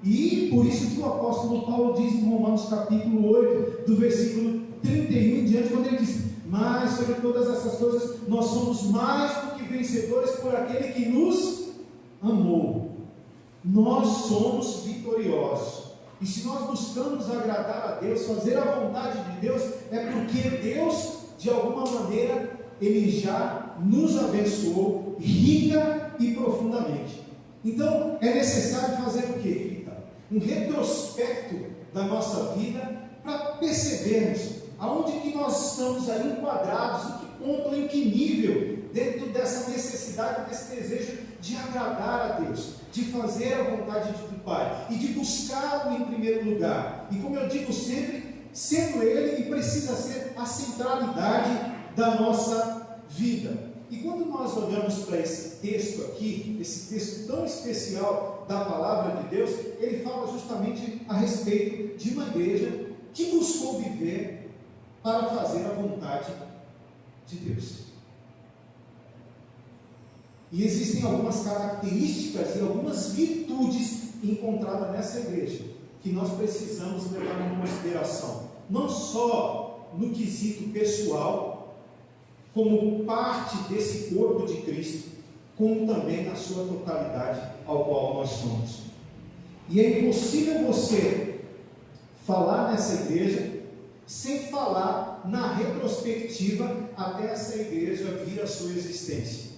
E por isso que o apóstolo Paulo diz em Romanos capítulo 8, do versículo 31 em diante, quando ele diz: mas sobre todas essas coisas nós somos mais do que vencedores por aquele que nos amou. Nós somos vitoriosos. E se nós buscamos agradar a Deus, fazer a vontade de Deus, é porque Deus, de alguma maneira, Ele já nos abençoou rica e profundamente. Então, é necessário fazer o quê? Um retrospecto da nossa vida, para percebermos aonde que nós estamos aí enquadrados, em que ponto, em que nível, dentro dessa necessidade, desse desejo de agradar a Deus, de fazer a vontade do Pai, e de buscá-lo em primeiro lugar. E como eu digo sempre, sendo Ele, e precisa ser a centralidade da nossa vida. E quando nós olhamos para esse texto aqui, esse texto tão especial da palavra de Deus, ele fala justamente a respeito de uma igreja que buscou viver para fazer a vontade de Deus. E existem algumas características e algumas virtudes encontradas nessa igreja, que nós precisamos levar em consideração, não só no quesito pessoal, como parte desse corpo de Cristo, como também na sua totalidade ao qual nós somos. E é impossível você falar nessa igreja sem falar na retrospectiva até essa igreja vir à sua existência.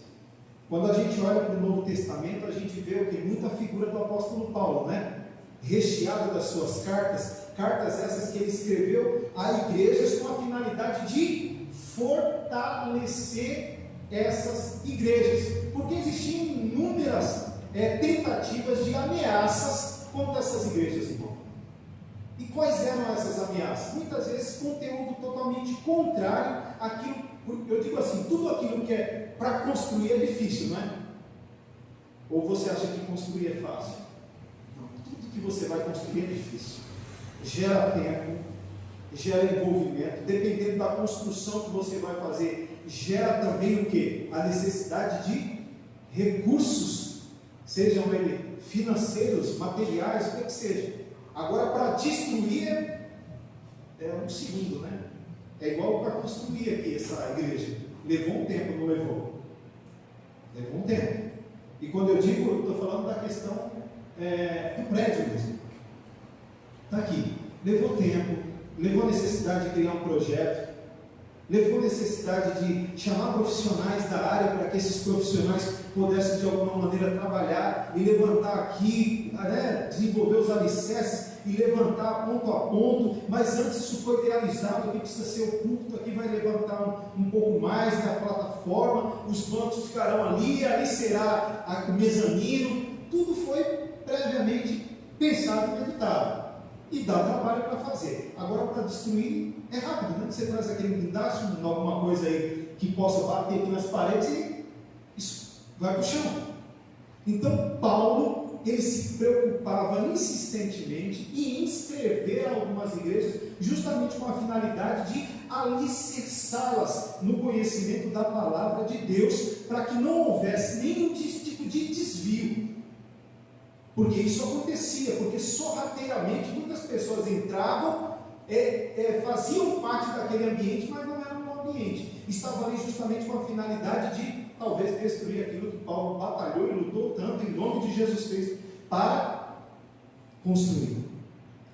Quando a gente olha para o Novo Testamento, a gente vê o que? Muita figura do apóstolo Paulo, né? Recheado das suas cartas essas que ele escreveu a igrejas com a finalidade de fortalecer essas igrejas, porque existiam inúmeras tentativas de ameaças contra essas igrejas, irmão. E quais eram essas ameaças? Muitas vezes conteúdo totalmente contrário àquilo, eu digo assim, tudo aquilo que é para construir é difícil, não é? Ou você acha que construir é fácil? Não, tudo que você vai construir é difícil. Gera tempo, gera envolvimento, dependendo da construção que você vai fazer, gera também o que? A necessidade de recursos, sejam eles financeiros, materiais, o que seja. Agora, para destruir é um segundo, né? É igual para construir aqui essa igreja. Levou um tempo, não levou? Levou um tempo. E quando eu digo, eu estou falando da questão do prédio mesmo. Está aqui. Levou tempo, levou necessidade de criar um projeto, levou necessidade de chamar profissionais da área para que esses profissionais pudessem de alguma maneira trabalhar e levantar aqui, desenvolver os alicerces e levantar ponto a ponto, mas antes isso foi idealizado, aqui precisa ser o púlpito, aqui vai levantar um pouco mais na plataforma, os bancos ficarão ali será o mezanino, tudo foi previamente pensado e meditado. E dá trabalho para fazer. Agora, para destruir, é rápido, né? Você traz aquele guindaste, alguma coisa aí que possa bater aqui nas paredes e isso vai para o chão. Então, Paulo, ele se preocupava insistentemente em escrever algumas igrejas, justamente com a finalidade de alicerçá-las no conhecimento da palavra de Deus, para que não houvesse nenhum tipo de desvio. Porque isso acontecia, porque sorrateiramente muitas pessoas entravam, faziam parte daquele ambiente, mas não era um ambiente. Estava ali justamente com a finalidade de talvez destruir aquilo que Paulo batalhou e lutou tanto em nome de Jesus Cristo para construir.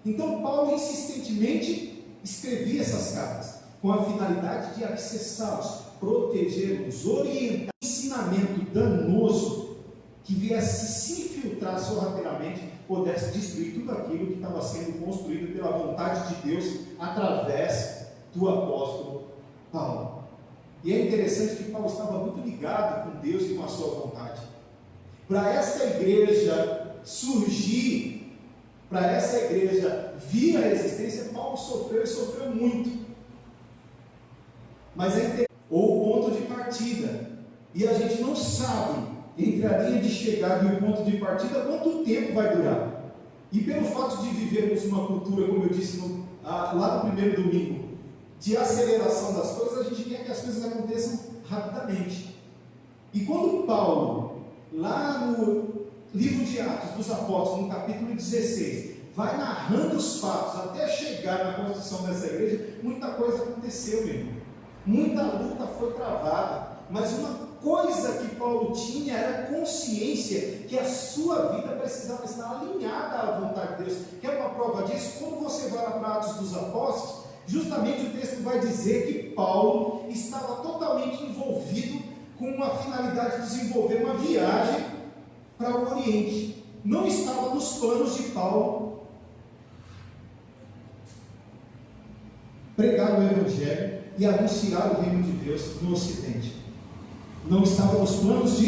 Então Paulo insistentemente escrevia essas cartas com a finalidade de alicerçá-los, protegê-los, orientar o ensinamento danoso que viesse se infiltrar sorrateiramente, pudesse destruir tudo aquilo que estava sendo construído pela vontade de Deus através do apóstolo Paulo. E é interessante que Paulo estava muito ligado com Deus e com a sua vontade. Para essa igreja surgir, para essa igreja vir à existência, Paulo sofreu e sofreu muito. Mas é interessante, ou o ponto de partida, e a gente não sabe entre a linha de chegada e o ponto de partida quanto tempo vai durar. E pelo fato de vivermos uma cultura, como eu disse lá no primeiro domingo, de aceleração das coisas, a gente quer que as coisas aconteçam rapidamente. E quando Paulo, lá no livro de Atos dos Apóstolos, no capítulo 16, vai narrando os fatos até chegar na construção dessa igreja, muita coisa aconteceu, meu irmão. Muita luta foi travada, mas uma coisa que Paulo tinha era consciência que a sua vida precisava estar alinhada à vontade de Deus. Quer uma prova disso? Quando você vai lá para Atos dos Apóstolos, justamente o texto vai dizer que Paulo estava totalmente envolvido com uma finalidade de desenvolver uma viagem para o Oriente. Não estava nos planos de Paulo pregar o Evangelho e anunciar o reino de Deus no Ocidente. Não estava nos planos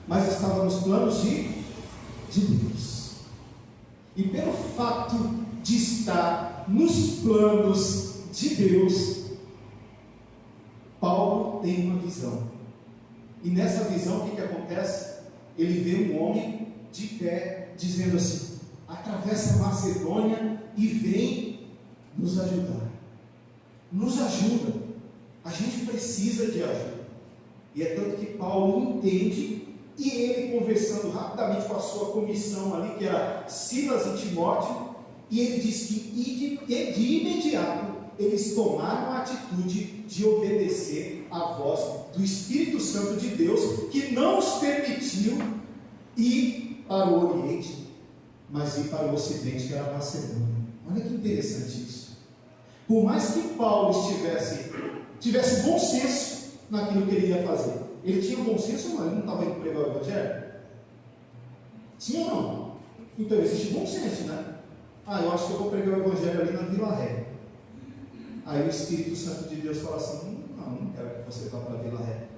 mas estava nos planos de Deus. E pelo fato de estar nos planos de Deus, Paulo tem uma visão. E nessa visão, o que acontece? Ele vê um homem de pé, dizendo assim: atravessa a Macedônia e vem nos ajudar. Nos ajuda. A gente precisa de ajuda. E é tanto que Paulo entende, e ele conversando rapidamente com a sua comissão ali, que era Silas e Timóteo, e ele diz que de imediato eles tomaram a atitude de obedecer à voz do Espírito Santo de Deus, que não os permitiu ir para o Oriente, mas ir para o Ocidente, que era a Macedônia. Olha que interessante isso. Por mais que Paulo tivesse bom senso naquilo que ele ia fazer, ele tinha bom senso ou não? Ele não estava indo pregar o Evangelho? Sim ou não? Então existe bom senso, né? Eu acho que eu vou pregar o Evangelho ali na Vila Ré. Aí o Espírito Santo de Deus fala assim: não quero que você vá para a Vila Ré.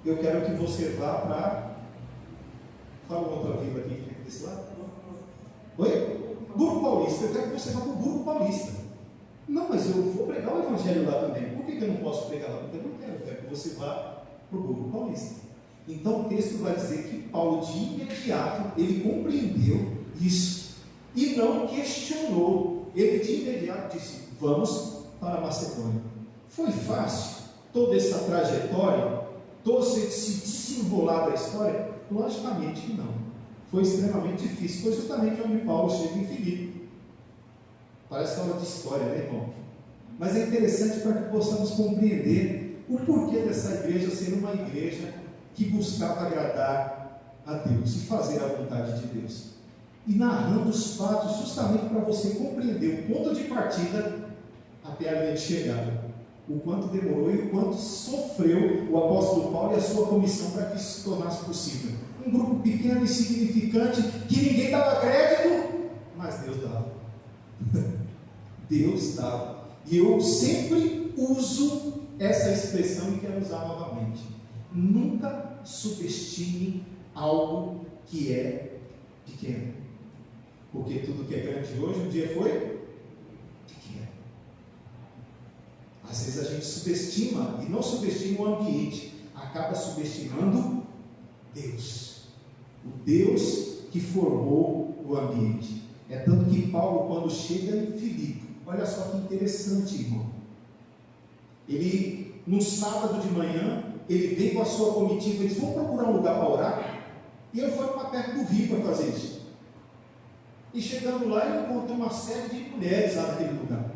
Eu quero que você vá para... Fala outra vila aqui, que é desse lado. Oi? Burgo Paulista. Eu quero que você vá para o Burgo Paulista. Não, mas eu vou pregar o Evangelho lá também. Por que eu não posso pregar lá? Porque eu quero que você vá para o Burgo Paulista. Então o texto vai dizer que Paulo, de imediato, ele compreendeu isso e não questionou. Ele de imediato disse: vamos para a Macedônia. Foi fácil toda essa trajetória, todo esse desenrolar da história? Logicamente que não. Foi extremamente difícil. Foi justamente onde Paulo chega em Filipe. Parece aula de história, né, irmão? Mas é interessante para que possamos compreender o porquê dessa igreja ser uma igreja que buscava agradar a Deus e fazer a vontade de Deus. E narrando os fatos justamente para você compreender o ponto de partida até a linha de chegada. O quanto demorou e o quanto sofreu o apóstolo Paulo e a sua comissão para que isso se tornasse possível. Um grupo pequeno e insignificante, que ninguém dava crédito, mas Deus dava. Deus dava. E eu sempre uso essa expressão e quero usar novamente. Nunca subestime algo que é pequeno. Porque tudo que é grande hoje, um dia foi pequeno. Às vezes a gente subestima, e não subestima o ambiente, acaba subestimando Deus. O Deus que formou o ambiente. É tanto que Paulo, quando chega em Filipe, olha só que interessante, irmão. Ele, no sábado de manhã, ele vem com a sua comitiva e diz: vamos procurar um lugar para orar. E ele foi para perto do rio para fazer isso. E chegando lá, ele encontrou uma série de mulheres lá naquele lugar.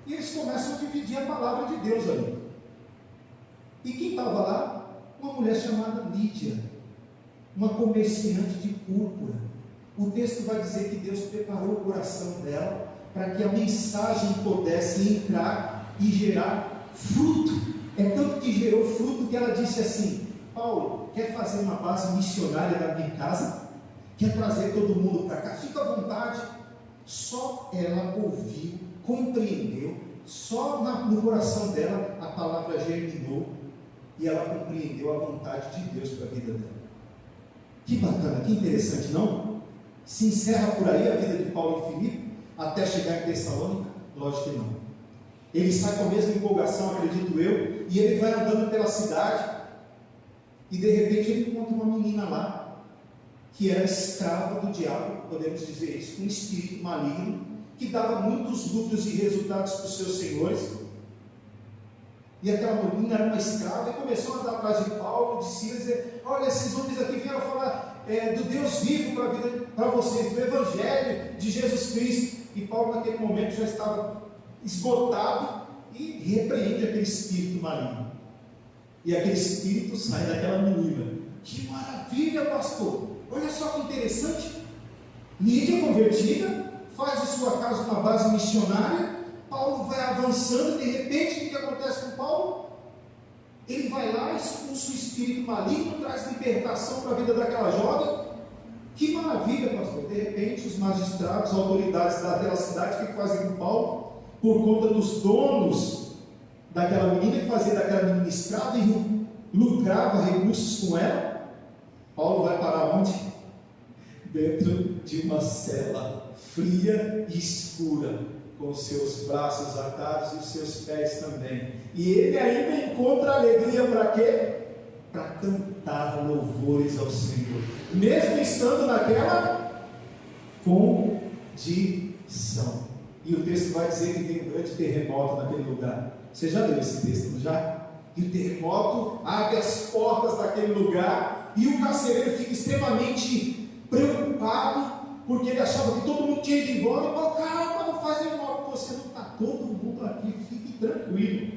E eles começam a dividir a palavra de Deus ali. E quem estava lá? Uma mulher chamada Lídia, uma comerciante de púrpura. O texto vai dizer que Deus preparou o coração dela para que a mensagem pudesse entrar e gerar fruto. É tanto que gerou fruto que ela disse assim: Paulo, quer fazer uma base missionária na minha casa? Quer trazer todo mundo para cá? Fica à vontade. Só ela ouviu, compreendeu, só no coração dela a palavra germinou e ela compreendeu a vontade de Deus para a vida dela. Que bacana, que interessante, não? Se encerra por aí a vida de Paulo e Filipe até chegar em Tessalônica? Lógico que não. Ele sai com a mesma empolgação, acredito eu, e ele vai andando pela cidade e de repente ele encontra uma menina lá que era escrava do diabo, podemos dizer isso, um espírito maligno, que dava muitos lucros e resultados para os seus senhores. E aquela menina era uma escrava e começou a andar atrás de Paulo, de Silas, e dizer: olha, esses homens aqui vieram falar do Deus vivo para vocês, do Evangelho de Jesus Cristo. E Paulo naquele momento já estava esgotado e repreende aquele espírito maligno. E aquele espírito sai daquela menina. Que maravilha, pastor! Olha só que interessante. Lídia convertida, faz de sua casa uma base missionária. Paulo vai avançando, de repente, o que acontece com Paulo? Ele vai lá, expulsa o espírito maligno, traz libertação para a vida daquela jovem. Que maravilha, pastor! De repente, os magistrados, autoridades daquela cidade, o que fazem com Paulo? Por conta dos donos daquela menina, que fazia daquela menina escrava e lucrava recursos com ela. Paulo vai para onde? Dentro de uma cela fria e escura, com os seus braços atados e os seus pés também. E ele ainda encontra alegria para quê? Para cantar louvores ao Senhor, mesmo estando naquela condição. E o texto vai dizer que tem um grande terremoto naquele lugar. Você já leu esse texto, não já? E o terremoto abre as portas daquele lugar. E o carcereiro fica extremamente preocupado, porque ele achava que todo mundo tinha ido embora. E falou: calma, não faz nenhum mal com você, não está todo mundo aqui, fique tranquilo,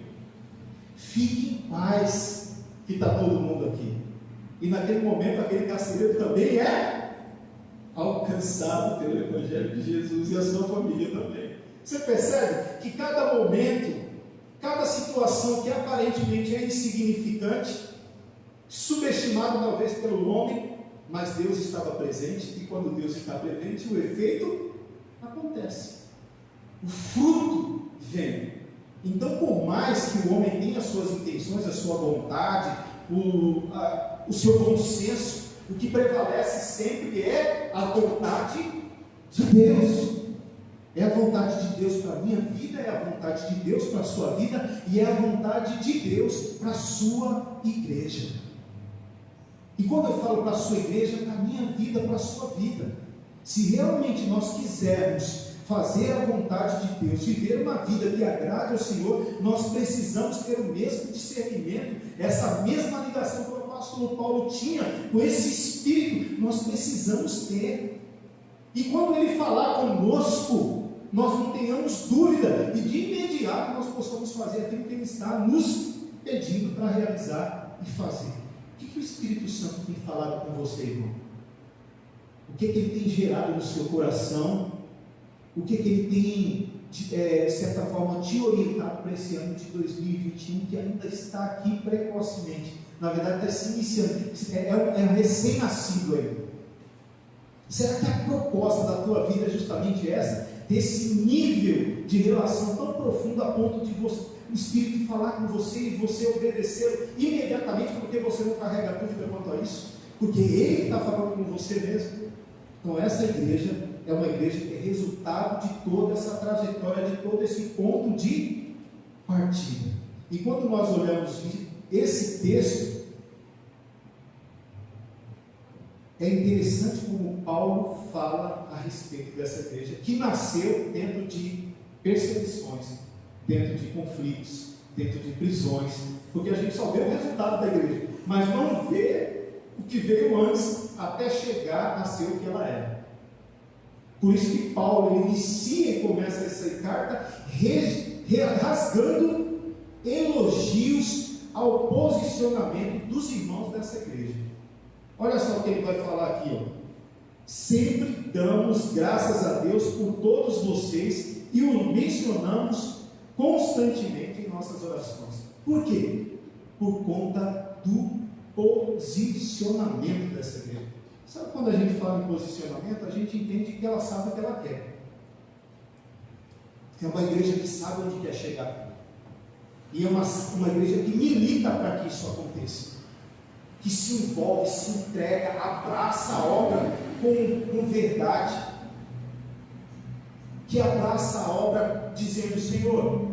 fique em paz, que está todo mundo aqui. E naquele momento, aquele carcereiro também é alcançado alcançado pelo Evangelho de Jesus e a sua família também. Você percebe que cada momento, cada situação que aparentemente é insignificante, subestimado talvez pelo homem, mas Deus estava presente, e quando Deus está presente, o efeito acontece, o fruto vem. Então, por mais que o homem tenha as suas intenções, a sua vontade, o seu bom senso, o que prevalece sempre é a vontade de Deus. É a vontade de Deus para a minha vida, é a vontade de Deus para a sua vida, e é a vontade de Deus para a sua igreja. E quando eu falo para a sua igreja, para a minha vida, para a sua vida. Se realmente nós quisermos fazer a vontade de Deus, viver uma vida que agrade ao Senhor, nós precisamos ter o mesmo discernimento, essa mesma ligação que o apóstolo Paulo tinha com esse Espírito, nós precisamos ter. E quando ele falar conosco, nós não tenhamos dúvida, e de imediato nós possamos fazer aquilo que ele está nos pedindo para realizar e fazer. O que o Espírito Santo tem falado com você, irmão? O que ele tem gerado no seu coração? O que ele tem, de certa forma, te orientado para esse ano de 2021, que ainda está aqui precocemente? Na verdade, está se iniciando, é um recém-nascido aí. Será que a proposta da tua vida é justamente essa? Desse nível de relação tão profundo a ponto de o Espírito falar com você e você obedecer imediatamente, porque você não carrega dúvida quanto a isso? Porque Ele está falando com você mesmo. Então essa igreja é uma igreja que é resultado de toda essa trajetória, de todo esse ponto de partida. E quando nós olhamos esse texto, é interessante como Paulo fala a respeito dessa igreja, que nasceu dentro de perseguições, dentro de conflitos, dentro de prisões, porque a gente só vê o resultado da igreja, mas não vê o que veio antes, até chegar a ser o que ela é. Por isso que Paulo inicia e começa essa carta rasgando elogios ao posicionamento dos irmãos dessa igreja. Olha só o que ele vai falar aqui, ó. Sempre damos graças a Deus por todos vocês e o mencionamos constantemente em nossas orações. Por quê? Por conta do posicionamento dessa igreja. Sabe quando a gente fala em posicionamento, a gente entende que ela sabe o que ela quer. É uma igreja que sabe onde quer chegar. E é uma igreja que milita para que isso aconteça. Que se envolve, se entrega, abraça a obra com verdade, que abraça a obra dizendo: Senhor,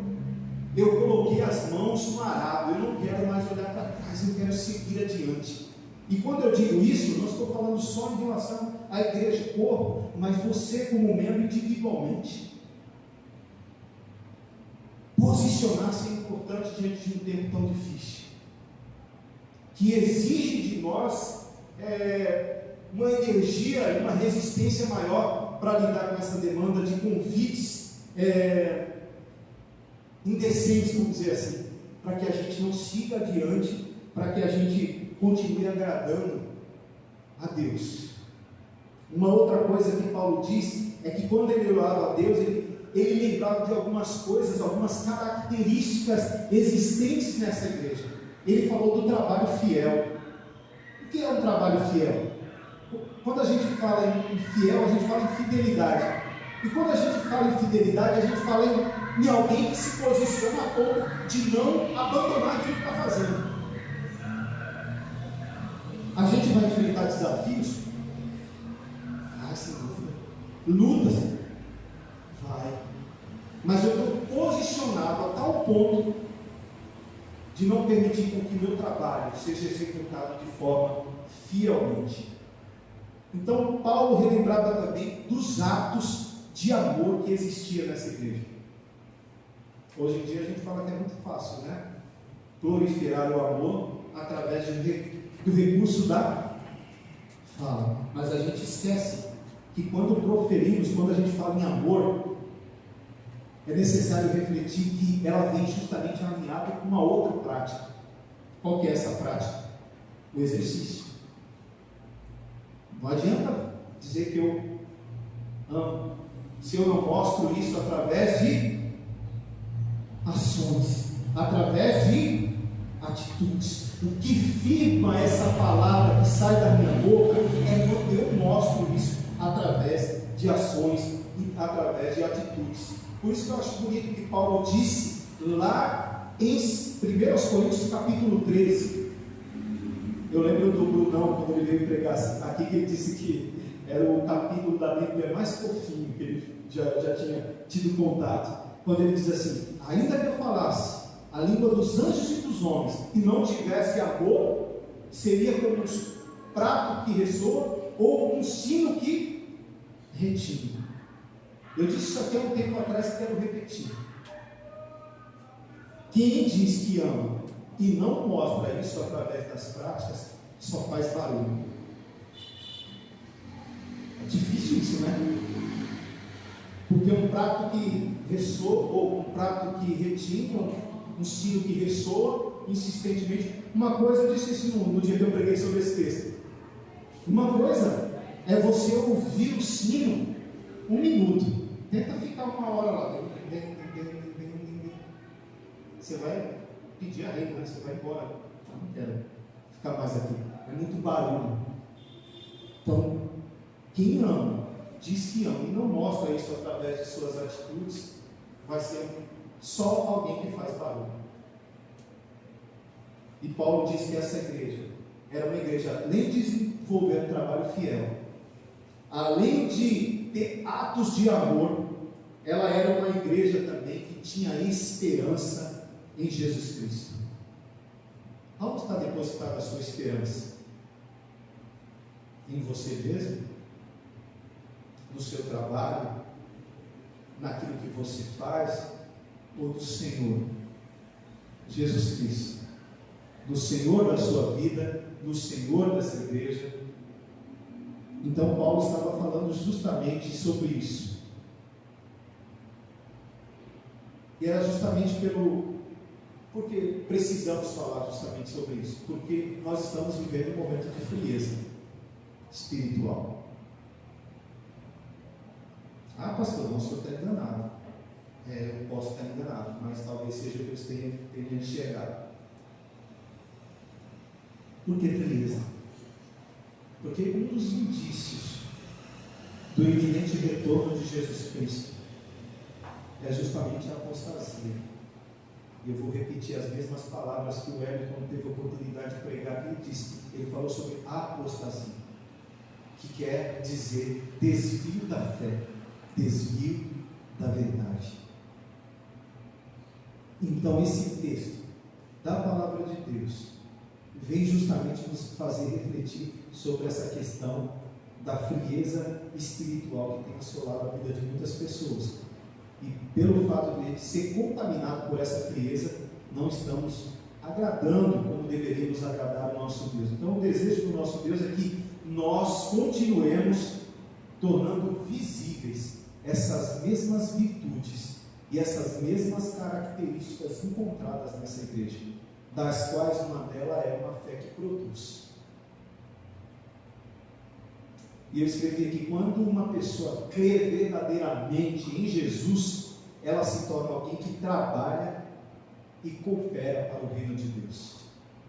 eu coloquei as mãos no arado, eu não quero mais olhar para trás, eu quero seguir adiante. E quando eu digo isso, não estou falando só em relação à igreja, corpo, mas você como membro individualmente. Posicionar-se é importante diante de um tempo tão difícil, que exige de nós uma energia e uma resistência maior para lidar com essa demanda de convites indecentes, vamos dizer assim, para que a gente não siga adiante, para que a gente continue agradando a Deus. Uma outra coisa que Paulo diz é que quando ele orava a Deus, ele lembrava de algumas coisas, algumas características existentes nessa igreja. Ele falou do trabalho fiel. O que é um trabalho fiel? Quando a gente fala em fiel, a gente fala em fidelidade. E quando a gente fala em fidelidade, a gente fala em alguém que se posiciona a ponto de não abandonar aquilo que está fazendo. A gente vai enfrentar desafios? Sem dúvida. Lutas? Vai. Mas eu estou posicionado a tal ponto de não permitir com que o meu trabalho seja executado de forma fielmente. Então Paulo relembrava também dos atos de amor que existia nessa igreja. Hoje em dia a gente fala que é muito fácil, né? Proliferar o amor através do recurso da fala. Mas a gente esquece que quando proferimos, quando a gente fala em amor, é necessário refletir que ela vem justamente alinhada com uma outra prática. Qual que é essa prática? O exercício. Não adianta dizer que eu amo se eu não mostro isso através de ações, através de atitudes? O que firma essa palavra que sai da minha boca é quando eu mostro isso através de ações e através de atitudes. Por isso que eu acho bonito que Paulo disse lá em 1 Coríntios capítulo 13. Eu lembro do Brunão, quando ele veio pregar aqui, que ele disse que era o capítulo da Bíblia mais fofinho que ele já tinha tido contato. Quando ele diz assim: ainda que eu falasse a língua dos anjos e dos homens e não tivesse amor, seria como um prato que ressoa ou um sino que retine. Eu disse isso aqui há um tempo atrás e quero repetir. Quem diz que ama e não mostra isso através das práticas, só faz barulho. É difícil isso, né? Porque um prato que ressoa, ou um prato que retinga, um sino que ressoa insistentemente. Uma coisa eu disse isso no dia que eu preguei sobre esse texto. Uma coisa é você ouvir o sino 1 minuto. Tenta ficar 1 hora lá. Você vai pedir a renda, você vai embora. Não quero ficar mais aqui. É muito barulho. Então, quem ama, diz que ama e não mostra isso através de suas atitudes, vai ser só alguém que faz barulho. E Paulo diz que essa igreja era uma igreja, além de desenvolver um trabalho fiel, além de ter atos de amor, ela era uma igreja também que tinha esperança em Jesus Cristo. Onde está depositada a sua esperança? Em você mesmo? No seu trabalho? Naquilo que você faz? Ou do Senhor Jesus Cristo? Do Senhor da sua vida, do Senhor dessa igreja? Então Paulo estava falando justamente sobre isso. E era justamente porque precisamos falar justamente sobre isso, porque nós estamos vivendo um momento de frieza espiritual. Ah, pastor, não, o senhor está enganado. Eu posso estar enganado, mas talvez seja o que eu tenha enxergado. Por que frieza? Porque um dos indícios do iminente retorno de Jesus Cristo é justamente a apostasia. Eu vou repetir as mesmas palavras que o Hélio, quando teve a oportunidade de pregar, ele disse. Ele falou sobre apostasia, que quer dizer desvio da fé, desvio da verdade. Então esse texto da palavra de Deus vem justamente nos fazer refletir sobre essa questão da frieza espiritual que tem assolado a vida de muitas pessoas. E pelo fato de ser contaminado por essa frieza, não estamos agradando como deveríamos agradar o nosso Deus. Então o desejo do nosso Deus é que nós continuemos tornando visíveis essas mesmas virtudes e essas mesmas características encontradas nessa igreja, das quais uma delas é uma fé que produz. E eu escrevi aqui: quando uma pessoa crê verdadeiramente em Jesus, ela se torna alguém que trabalha e coopera para o reino de Deus,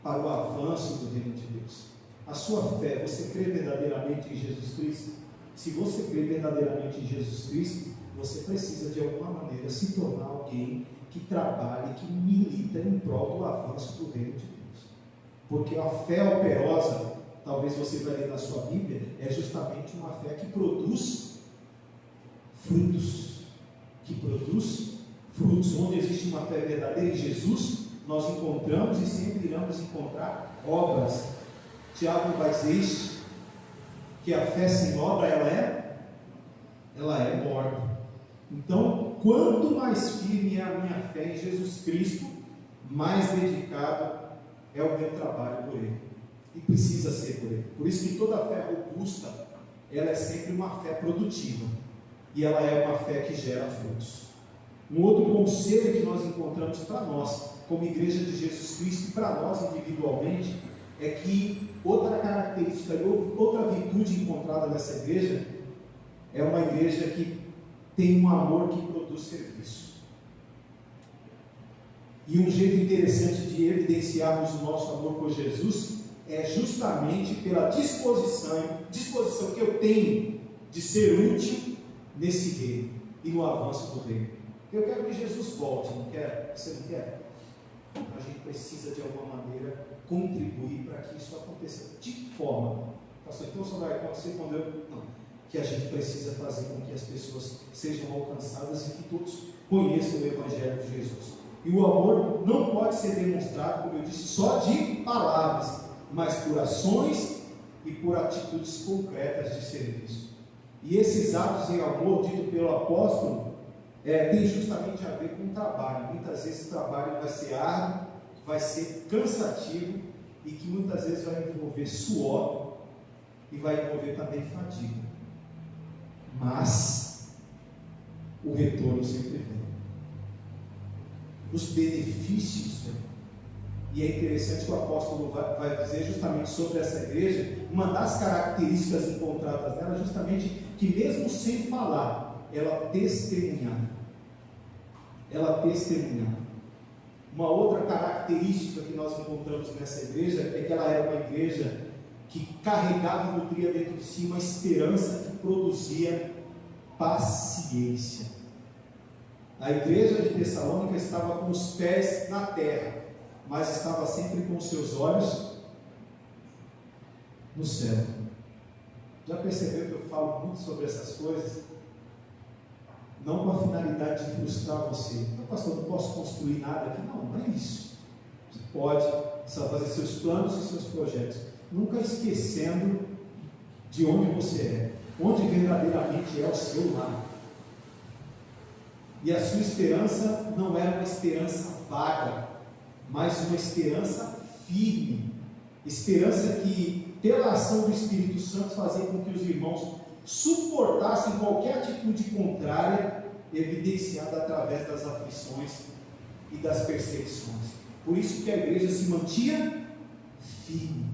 para o avanço do reino de Deus. A sua fé, você crê verdadeiramente em Jesus Cristo? Se você crê verdadeiramente em Jesus Cristo, você precisa de alguma maneira se tornar alguém que trabalhe, que milita em prol do avanço do reino de Deus. Porque a fé operosa, talvez você vai ler na sua Bíblia, é justamente uma fé que produz frutos. Que produz frutos. Onde existe uma fé verdadeira em Jesus, nós encontramos e sempre iremos encontrar obras. Tiago vai dizer isso, que a fé sem obra, ela é morta. Então, quanto mais firme é a minha fé em Jesus Cristo, mais dedicado é o meu trabalho por Ele. E precisa ser por Ele. Por isso que toda fé robusta, ela é sempre uma fé produtiva. E ela é uma fé que gera frutos. Um outro conselho que nós encontramos para nós, como igreja de Jesus Cristo, e para nós individualmente, é que outra característica, outra virtude encontrada nessa igreja, é uma igreja que tem um amor que produz serviço. E um jeito interessante de evidenciarmos o nosso amor por Jesus é justamente pela disposição que eu tenho de ser útil nesse reino e no avanço do reino. Eu quero que Jesus volte, não quer? Você não quer? A gente precisa de alguma maneira contribuir para que isso aconteça. De que forma? Pastor, então só vai acontecer quando eu... Não. Que a gente precisa fazer com que as pessoas sejam alcançadas e que todos conheçam o Evangelho de Jesus. E o amor não pode ser demonstrado, como eu disse, só de palavras, mas por ações e por atitudes concretas de serviço. E esses atos em amor, dito pelo apóstolo, tem justamente a ver com o trabalho. Muitas vezes o trabalho vai ser árduo, vai ser cansativo e que muitas vezes vai envolver suor e vai envolver também fadiga. Mas o retorno sempre vem. Os benefícios vêm. E é interessante que o apóstolo vai dizer justamente sobre essa igreja, uma das características encontradas nela, justamente que mesmo sem falar, ela testemunhava. Ela testemunhava. Uma outra característica que nós encontramos nessa igreja é que ela era uma igreja que carregava e nutria dentro de si uma esperança que produzia paciência. A igreja de Tessalônica estava com os pés na terra, mas estava sempre com os seus olhos no céu. Já percebeu que eu falo muito sobre essas coisas? Não com a finalidade de frustrar você. Então, pastor, não posso construir nada aqui. Não, não é isso. Você pode só fazer seus planos e seus projetos, nunca esquecendo de onde você é, onde verdadeiramente é o seu lar. E a sua esperança não era uma esperança vaga, mas uma esperança firme, esperança que, pela ação do Espírito Santo, fazia com que os irmãos suportassem qualquer atitude contrária, evidenciada através das aflições e das perseguições. Por isso que a igreja se mantinha firme,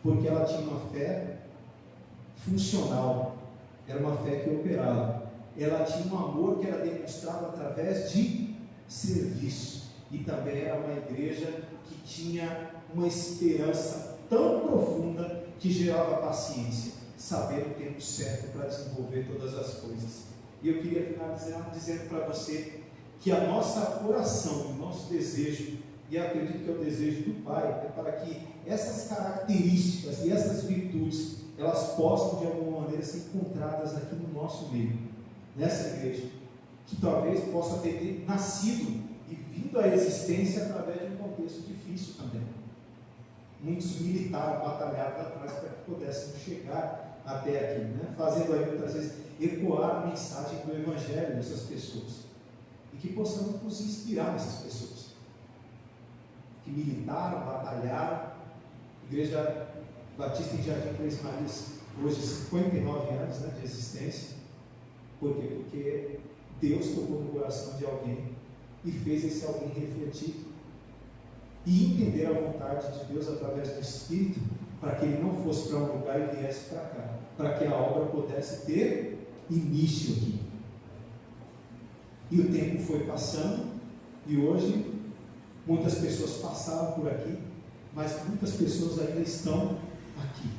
porque ela tinha uma fé funcional, era uma fé que operava, ela tinha um amor que era demonstrado através de serviço, e também era uma igreja que tinha uma esperança tão profunda que gerava paciência, saber o tempo certo para desenvolver todas as coisas. E eu queria finalizar dizendo para você que a nossa oração, o nosso desejo, e eu acredito que é o desejo do Pai, é para que essas características e essas virtudes, elas possam de alguma maneira ser encontradas aqui no nosso meio, nessa igreja, que talvez possa ter nascido e vindo à existência através de um contexto difícil também. Muitos militaram, batalharam atrás para que pudéssemos chegar até aqui, né? Fazendo aí muitas vezes ecoar a mensagem do Evangelho dessas pessoas, e que possamos nos inspirar nessas pessoas que militaram, batalharam. Igreja Batista em Jardim Três Marias, hoje 59 anos, né, de existência. Por quê? Porque Deus tocou no coração de alguém e fez esse alguém refletir e entender a vontade de Deus através do Espírito, para que ele não fosse para um lugar e viesse para cá, para que a obra pudesse ter início aqui. E o tempo foi passando, e hoje muitas pessoas passaram por aqui, mas muitas pessoas ainda estão aqui.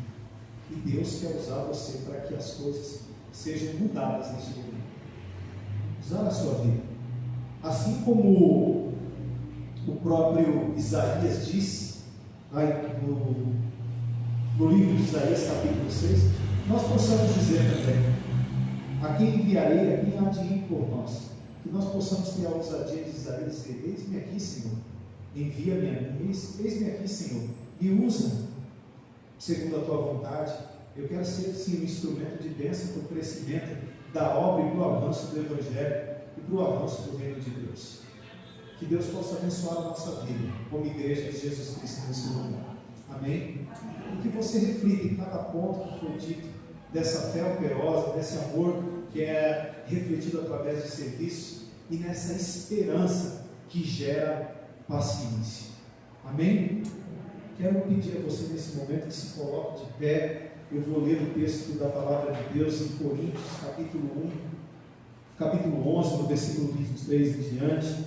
E Deus quer usar você para que as coisas sejam mudadas nesse lugar. Usar a sua vida. Assim como o próprio Isaías disse, no livro de Isaías, capítulo 6, nós possamos dizer também: a quem enviarei, a quem há de ir por nós? Que nós possamos ter a ousadia de Isaías dizer: eis-me aqui, Senhor, envia-me a mim, eis-me aqui, Senhor, me usa segundo a tua vontade. Eu quero ser, sim, um instrumento de bênção para o crescimento da obra e para o avanço do Evangelho e para o avanço do reino de Deus. Que Deus possa abençoar a nossa vida como igreja de Jesus Cristo nesse lugar. Amém? E que você reflita em cada ponto que foi dito dessa fé operosa, desse amor que é refletido através de serviço e nessa esperança que gera paciência. Amém? quero pedir a você nesse momento que se coloque de pé. Eu vou ler o texto da palavra de Deus em Coríntios, capítulo 11, no versículo 23 em diante.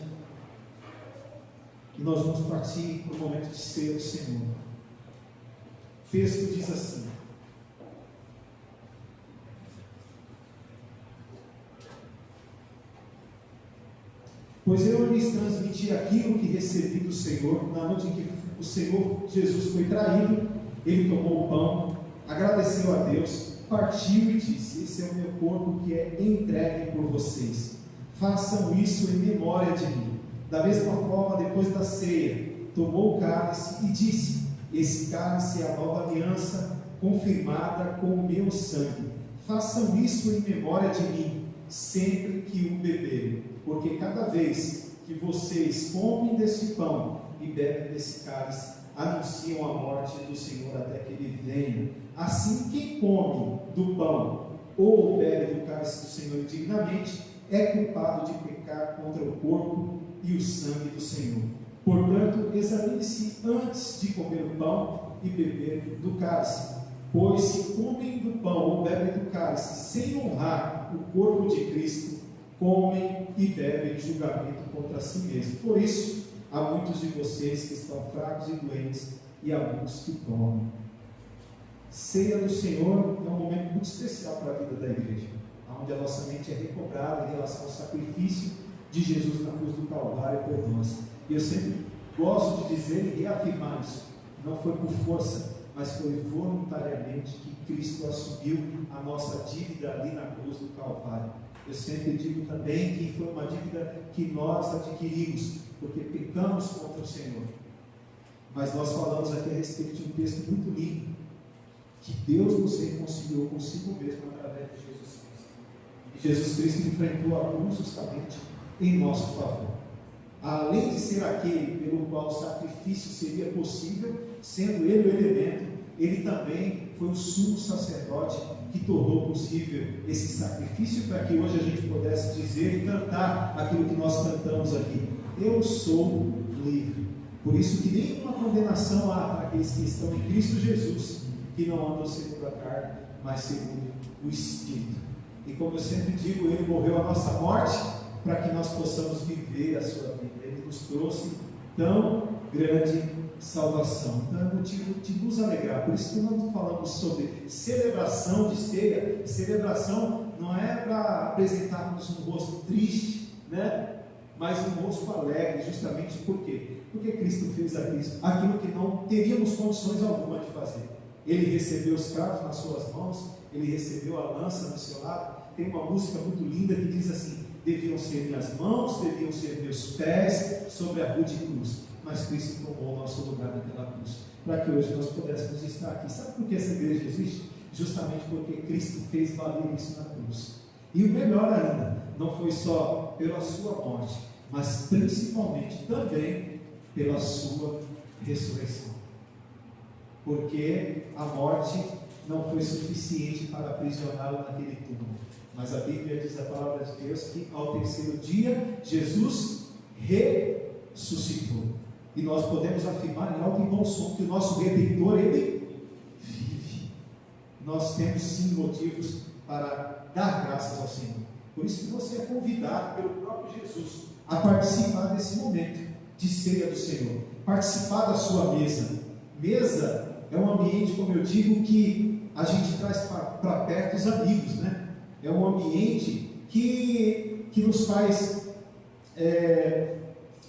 E nós vamos partir para o momento de ceia do Senhor. O texto diz assim: pois eu lhes transmiti aquilo que recebi do Senhor, na noite em que o Senhor Jesus foi traído. Ele tomou o pão, agradeceu a Deus, partiu e disse: esse é o meu corpo que é entregue por vocês. Façam isso em memória de mim. Da mesma forma, depois da ceia, tomou o cálice e disse: esse cálice é a nova aliança confirmada com o meu sangue. Façam isso em memória de mim, sempre que o beberem, porque cada vez que vocês comem desse pão e bebem desse cálice, anunciam a morte do Senhor até que Ele venha. Assim, quem come do pão ou bebe do cálice do Senhor indignamente é culpado de pecar contra o corpo e o sangue do Senhor. Portanto, examine-se antes de comer o pão e beber do cálice. Pois se comem do pão ou bebem do cálice sem honrar o corpo de Cristo, comem e bebem julgamento contra si mesmos. Por isso, há muitos de vocês que estão fracos e doentes, e há muitos que dormem. Ceia do Senhor é um momento muito especial para a vida da igreja, onde a nossa mente é recobrada em relação ao sacrifício de Jesus na cruz do Calvário por nós. E eu sempre gosto de dizer e reafirmar isso: não foi por força, mas foi voluntariamente que Cristo assumiu a nossa dívida ali na cruz do Calvário. Eu sempre digo também que foi uma dívida que nós adquirimos, porque pecamos contra o Senhor. Mas nós falamos aqui a respeito de um texto muito lindo, que Deus nos reconciliou consigo mesmo através de Jesus Cristo. E Jesus Cristo enfrentou a cruz justamente em nosso favor. Além de ser aquele pelo qual o sacrifício seria possível, sendo Ele o elemento, Ele também foi o sumo sacerdote que tornou possível esse sacrifício, para que hoje a gente pudesse dizer e cantar aquilo que nós cantamos aqui: eu sou livre. Por isso que nenhuma condenação há para aqueles que estão em Cristo Jesus, que não andam segundo a carne, mas segundo o Espírito. E como eu sempre digo, Ele morreu a nossa morte para que nós possamos viver a sua vida. Ele nos trouxe tão grande salvação. Então é motivo de nos alegrar. Por isso que nós falamos sobre celebração de ceia. Celebração não é para apresentarmos um rosto triste, né? Mas um rosto alegre, justamente por quê? Porque Cristo fez aquilo que não teríamos condições alguma de fazer. Ele recebeu os cravos nas suas mãos, Ele recebeu a lança no seu lado. Tem uma música muito linda que diz assim: deviam ser minhas mãos, deviam ser meus pés sobre a rude cruz, mas Cristo tomou o nosso lugar naquela cruz, para que hoje nós pudéssemos estar aqui. Sabe por que essa igreja existe? Justamente porque Cristo fez valer isso na cruz. E o melhor ainda, não foi só pela sua morte, mas principalmente também pela sua ressurreição. Porque a morte não foi suficiente para aprisioná-lo naquele túmulo, mas a Bíblia diz, a palavra de Deus, que ao terceiro dia Jesus ressuscitou. E nós podemos afirmar em alto e bom som que o nosso Redentor, Ele vive. Nós temos sim motivos para dar graças ao Senhor. Por isso que você é convidado pelo próprio Jesus a participar desse momento de ceia do Senhor, participar da sua mesa. Mesa é um ambiente, como eu digo, que a gente traz para perto os amigos, né? É um ambiente que nos faz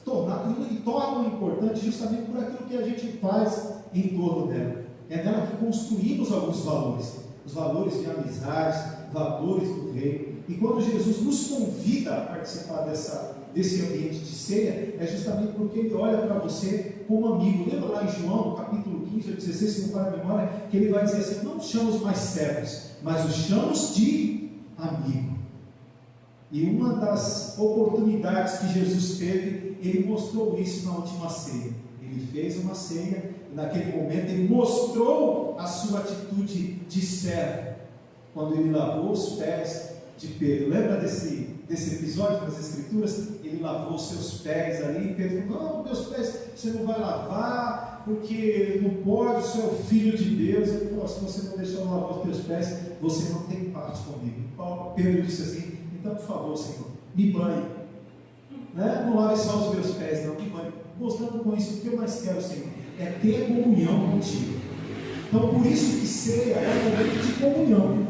torna importante justamente por aquilo que a gente faz em torno dela. É nela que construímos alguns valores, os valores de amizade, valores do reino. E quando Jesus nos convida a participar desse ambiente de ceia, é justamente porque Ele olha para você como amigo. Lembra lá em João, no capítulo 15, 16, se não para a memória, que Ele vai dizer assim: não os chamamos mais servos, mas os chamamos de amigo. E uma das oportunidades que Jesus teve, Ele mostrou isso na última ceia. Ele fez uma ceia e naquele momento Ele mostrou a sua atitude de servo, quando Ele lavou os pés de Pedro. Lembra desse episódio nas Escrituras? Ele lavou os seus pés ali, e Pedro falou: não, meus pés você não vai lavar, porque não pode, o Senhor é o Filho de Deus. Ele falou: se você não deixar eu lavar os teus pés, você não tem parte comigo. Pedro disse assim: então, por favor, Senhor, me banhe, né? Não lave só os meus pés, não, me banhe. Mostrando com isso, o que eu mais quero, Senhor, é ter comunhão contigo. Então, por isso que ceia é um momento de comunhão.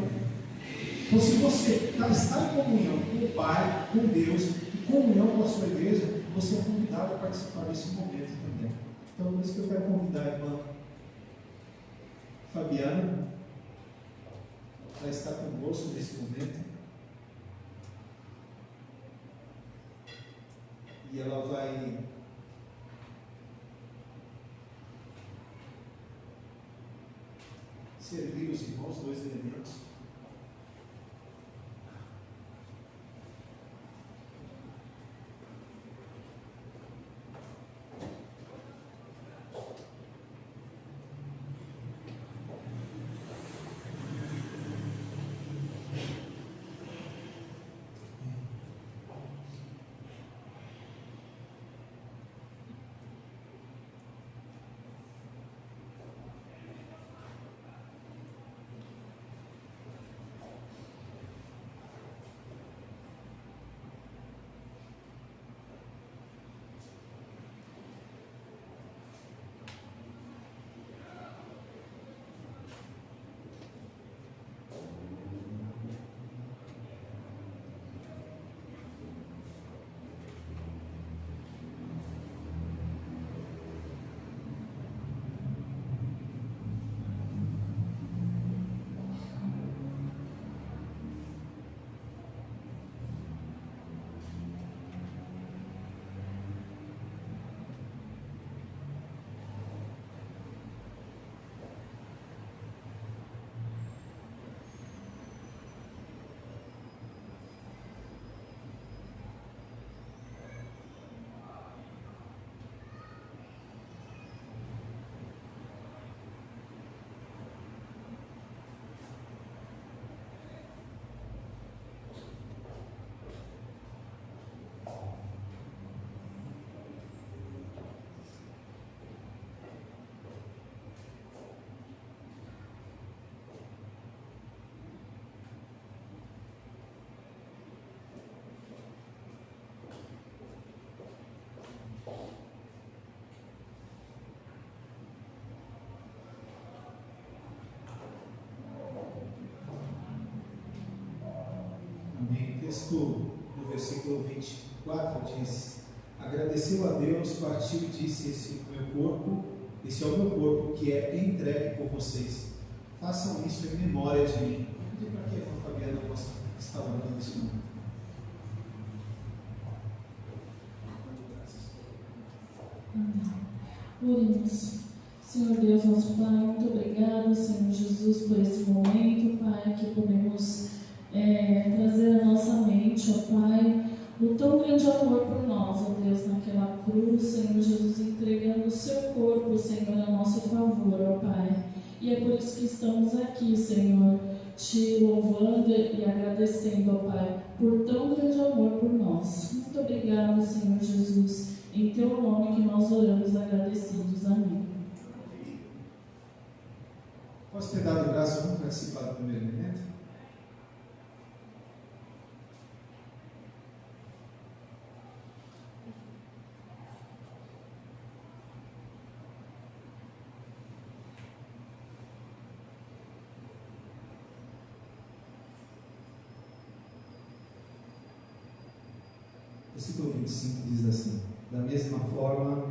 Então, se você está em comunhão com o Pai, com Deus, em comunhão com a sua igreja, você é convidado a participar desse momento também. Então, por isso que eu quero convidar a irmã Fabiana para estar conosco nesse momento. E ela vai servir os irmãos, 2 elementos. O texto do versículo 24 diz: agradeceu a Deus, partiu e disse: esse é o meu corpo que é entregue por vocês. Façam isso em memória de mim. E para que a irmã Fabiana possa estar orando nesse momento. Oremos. Senhor Deus, nosso Pai, muito obrigado, Senhor Jesus, por esse momento, Pai, que podemos trazer à nossa mente, ó Pai, o tão grande amor por nós, ó Deus, naquela cruz, Senhor Jesus, entregando o seu corpo, Senhor, a nosso favor, ó Pai. E é por isso que estamos aqui, Senhor, te louvando e agradecendo, ó Pai, por tão grande amor por nós. Muito obrigado, Senhor Jesus, em teu nome que nós oramos agradecidos. Amém. Posso ter dado graça, vamos participar do primeiro elemento? Versículo 25 diz assim: da mesma forma,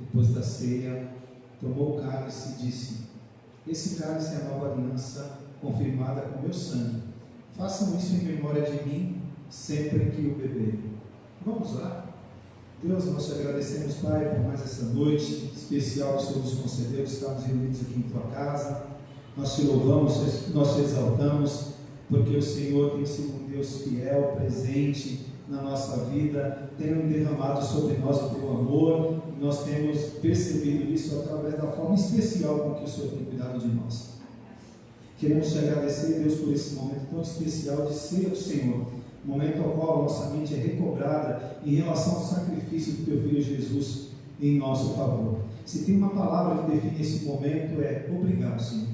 depois da ceia, tomou o cálice e disse: esse cálice é a nova aliança confirmada com meu sangue. Façam isso em memória de mim sempre que o beberem. Vamos orar? Deus, nós te agradecemos, Pai, por mais essa noite especial que o Senhor nos concedeu, estarmos reunidos aqui em tua casa. Nós te louvamos, nós te exaltamos, porque o Senhor tem sido um Deus fiel, presente na nossa vida, tendo derramado sobre nós o teu amor, e nós temos percebido isso através da forma especial com que o Senhor tem cuidado de nós. Queremos te agradecer, Deus, por esse momento tão especial de ser do Senhor, momento ao qual a nossa mente é recobrada em relação ao sacrifício do teu Filho Jesus em nosso favor. Se tem uma palavra que define esse momento, é obrigado, Senhor.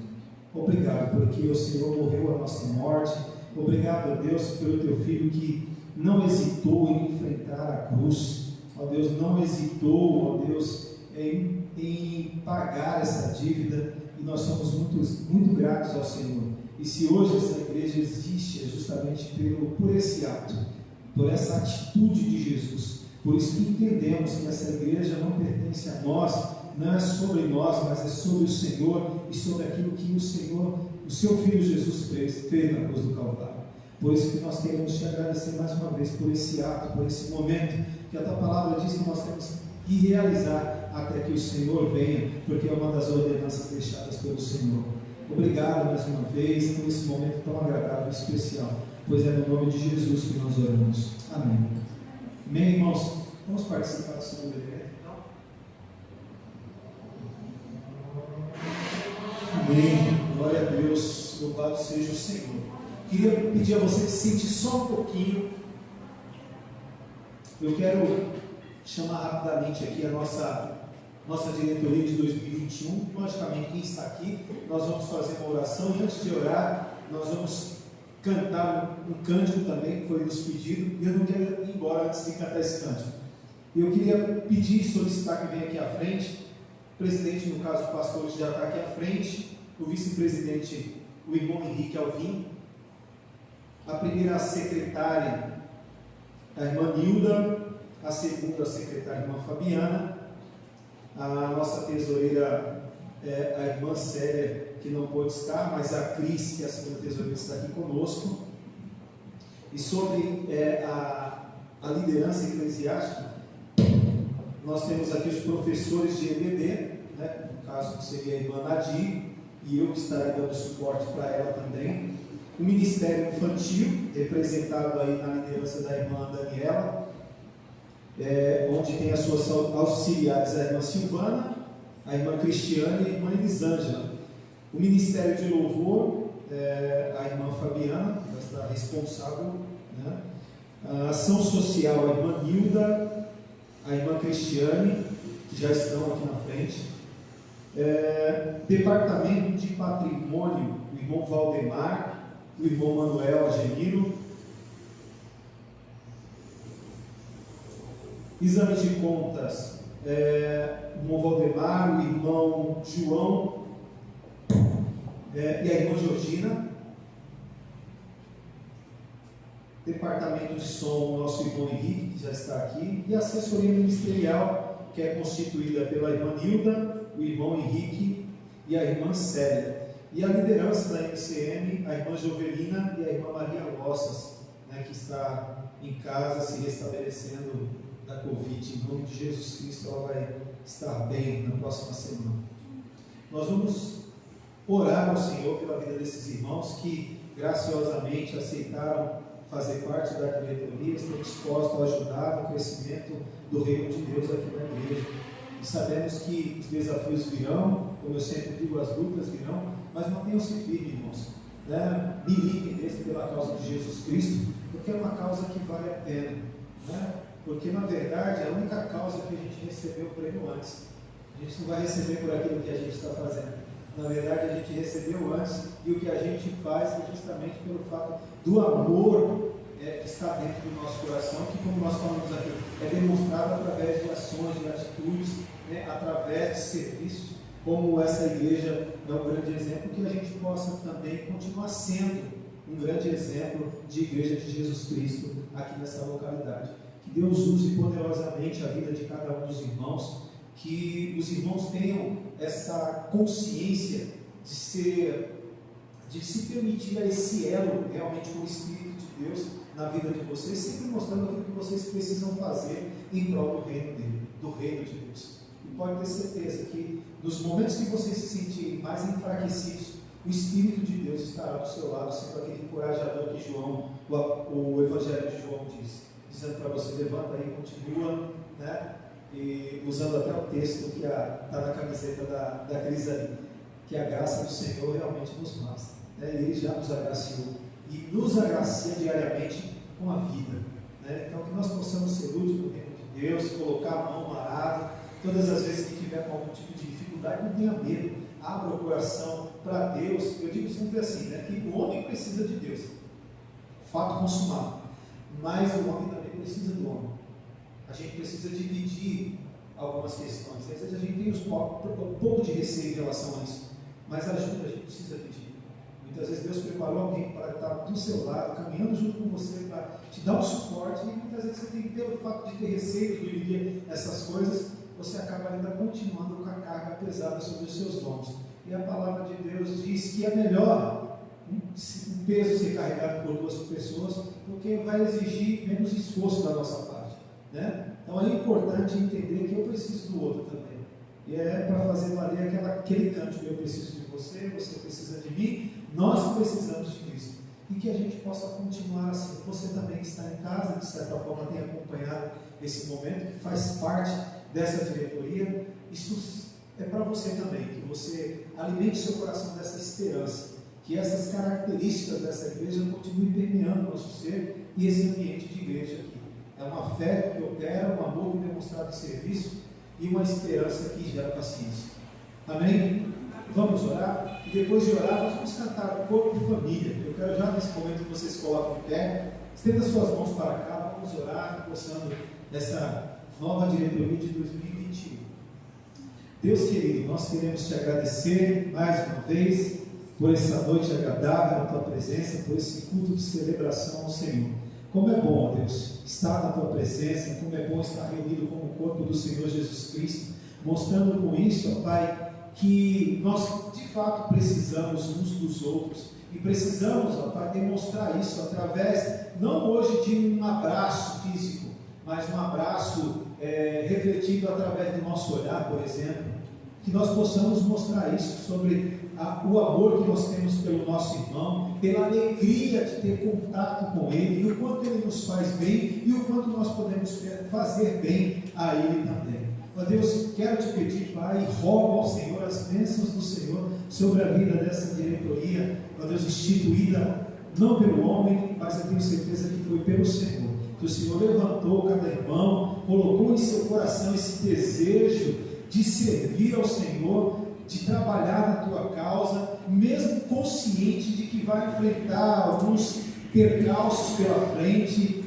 Obrigado porque o Senhor morreu a nossa morte. Obrigado, ó Deus, pelo teu filho que não hesitou em enfrentar a cruz. Ó Deus, não hesitou, ó Deus, em pagar essa dívida. E nós somos muito gratos ao Senhor. E se hoje essa igreja existe, é justamente por esse ato, por essa atitude de Jesus. Por isso que entendemos que essa igreja não pertence a nós, não é sobre nós, mas é sobre o Senhor e sobre aquilo que o Senhor, o seu Filho Jesus fez na cruz do Calvário. Por isso que nós queremos te agradecer mais uma vez por esse ato, por esse momento, que a tua palavra diz que nós temos que realizar até que o Senhor venha, porque é uma das ordenanças deixadas pelo Senhor. Obrigado mais uma vez por esse momento tão agradável e especial, pois é no nome de Jesus que nós oramos. Amém. Amém, irmãos? Vamos participar do segundo evento, então? Amém. Glória a Deus. Louvado seja o Senhor. Queria pedir a você que se sente só um pouquinho. Eu quero chamar rapidamente aqui a nossa diretoria de 2021. Logicamente, quem está aqui, nós vamos fazer uma oração. E antes de orar, nós vamos cantar um cântico também, que foi nos pedido. E eu não quero ir embora antes de cantar esse cântico. Eu queria pedir e solicitar que venha aqui à frente. O presidente, no caso, o pastor, já está aqui à frente. O vice-presidente, o irmão Henrique Alvim. A primeira secretária, a irmã Nilda. A segunda secretária, a irmã Fabiana. A nossa tesoureira, a irmã Célia, que não pôde estar, mas a Cris, que é a segunda tesoureira, está aqui conosco. E sobre a liderança eclesiástica, nós temos aqui os professores de EBD, né, no caso que seria a irmã Nadir, e eu que estarei dando suporte para ela também. O Ministério Infantil, representado aí na liderança da irmã Daniela, onde tem as suas auxiliares, a irmã Silvana, a irmã Cristiane e a irmã Elisângela. O Ministério de Louvor, a irmã Fabiana, que vai estar responsável, né? A ação social, a irmã Nilda, a irmã Cristiane, que já estão aqui na frente. Departamento de Patrimônio, o irmão Valdemar, o irmão Manuel Ageniro. Exame de contas, o irmão Valdemar, o irmão João e a irmã Georgina. Departamento de som, o nosso irmão Henrique, que já está aqui. E a assessoria ministerial, que é constituída pela irmã Nilda, o irmão Henrique e a irmã Célia. E a liderança da MCM, a irmã Jovelina e a irmã Maria Roças, né, que está em casa se restabelecendo da Covid. Em nome de Jesus Cristo, ela vai estar bem na próxima semana. Nós vamos orar ao Senhor pela vida desses irmãos que graciosamente aceitaram fazer parte da diretoria, estão dispostos a ajudar no crescimento do reino de Deus aqui na igreja. E sabemos que os desafios virão, como eu sempre digo, as lutas virão, mas mantenham-se firmes, irmãos. Né? Militem mesmo pela causa de Jesus Cristo, porque é uma causa que vale a pena. Né? Porque, na verdade, é a única causa que a gente recebeu o prêmio antes. A gente não vai receber por aquilo que a gente está fazendo. Na verdade, a gente recebeu antes, e o que a gente faz é justamente pelo fato do amor que está dentro do nosso coração, que, como nós falamos aqui, é demonstrado através de ações, de atitudes, né, através de serviços, como essa igreja é um grande exemplo, que a gente possa também continuar sendo um grande exemplo de igreja de Jesus Cristo aqui nessa localidade. Que Deus use poderosamente a vida de cada um dos irmãos, que os irmãos tenham essa consciência de se permitir a esse elo realmente com o Espírito de Deus na vida de vocês, sempre mostrando aquilo que vocês precisam fazer em prol do reino dele, do reino de Deus. E pode ter certeza que nos momentos que vocês se sentirem mais enfraquecidos, o Espírito de Deus estará do seu lado, sendo aquele encorajador que João, o Evangelho de João diz, dizendo para você: levanta aí, continua, né? E usando até o texto que está na camiseta da Cris ali, que a graça do Senhor realmente nos basta, né? Ele já nos agraciou e nos agracia diariamente com a vida, né? Então que nós possamos ser úteis no reino de Deus, colocar a mão no arado todas as vezes que tiver tiver com algum tipo de dificuldade, não tenha medo, abra o coração para Deus. Eu digo sempre assim, né, que o homem precisa de Deus, fato consumado, mas o homem também precisa do homem. A gente precisa dividir algumas questões. Às vezes a gente tem um pouco de receio em relação a isso, mas ajuda a gente precisa pedir. Muitas vezes Deus preparou alguém para estar do seu lado, caminhando junto com você, para te dar um suporte, e muitas vezes você tem, pelo fato de ter receio de dividir essas coisas, você acaba ainda continuando com a carga pesada sobre os seus ombros. E a palavra de Deus diz que é melhor um peso ser carregado por duas pessoas, porque vai exigir menos esforço da nossa parte, né? Então é importante entender que eu preciso do outro também. E é para fazer valer aquele cântico: eu preciso de você, você precisa de mim, nós precisamos de Cristo. E que a gente possa continuar assim. Você também que está em casa, de certa forma tem acompanhado esse momento, que faz parte dessa diretoria, isso é para você também, que você alimente seu coração dessa esperança, que essas características dessa igreja continuem permeando o nosso ser e esse ambiente de igreja aqui. É uma fé que opera, um amor que é demonstrado em serviço e uma esperança que gera paciência. Amém? Vamos orar? E depois de orar, nós vamos cantar Corpo e Família. Eu quero já nesse momento que vocês colocam em pé, estenda suas mãos para cá, vamos orar, começando essa nova diretoria de 2021. Deus querido, nós queremos te agradecer mais uma vez por essa noite agradável na tua presença, por esse culto de celebração ao Senhor. Como é bom, ó Deus, estar na tua presença, como é bom estar reunido como o corpo do Senhor Jesus Cristo, mostrando com isso, ó Pai, que nós de fato precisamos uns dos outros, e precisamos, ó Pai, demonstrar isso através, não hoje de um abraço físico, mas um abraço refletido através do nosso olhar, por exemplo, que nós possamos mostrar isso sobre o amor que nós temos pelo nosso irmão, pela alegria de ter contato com ele, e o quanto ele nos faz bem, e o quanto nós podemos fazer bem a ele também. Ó Deus, quero te pedir, Pai, e rogo ao Senhor as bênçãos do Senhor sobre a vida dessa diretoria, ó Deus, instituída não pelo homem, mas eu tenho certeza que foi pelo Senhor, que o Senhor levantou cada irmão, colocou em seu coração esse desejo de servir ao Senhor, de trabalhar na tua causa, mesmo consciente de que vai enfrentar alguns percalços pela frente,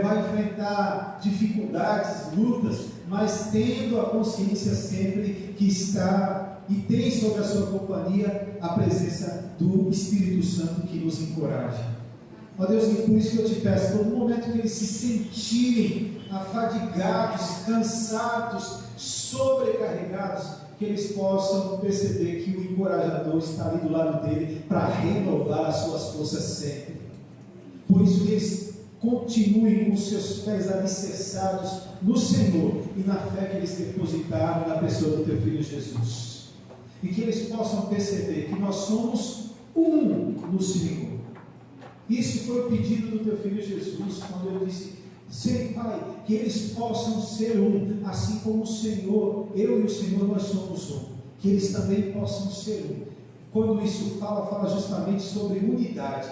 vai enfrentar dificuldades, lutas, mas tendo a consciência sempre que está e tem sobre a sua companhia a presença do Espírito Santo que nos encoraja. Ó Deus, e por isso que eu te peço, todo momento que eles se sentirem afadigados, cansados, sobrecarregados, que eles possam perceber que o encorajador está ali do lado dele para renovar as suas forças sempre. Por isso que eles continuem com os seus pés alicerçados no Senhor e na fé que eles depositaram na pessoa do teu Filho Jesus. E que eles possam perceber que nós somos um no Senhor. Isso foi o pedido do teu Filho Jesus, quando ele disse: Sim, Pai, que eles possam ser um, assim como o Senhor, eu e o Senhor, nós somos um, que eles também possam ser um. Quando isso fala justamente sobre unidade,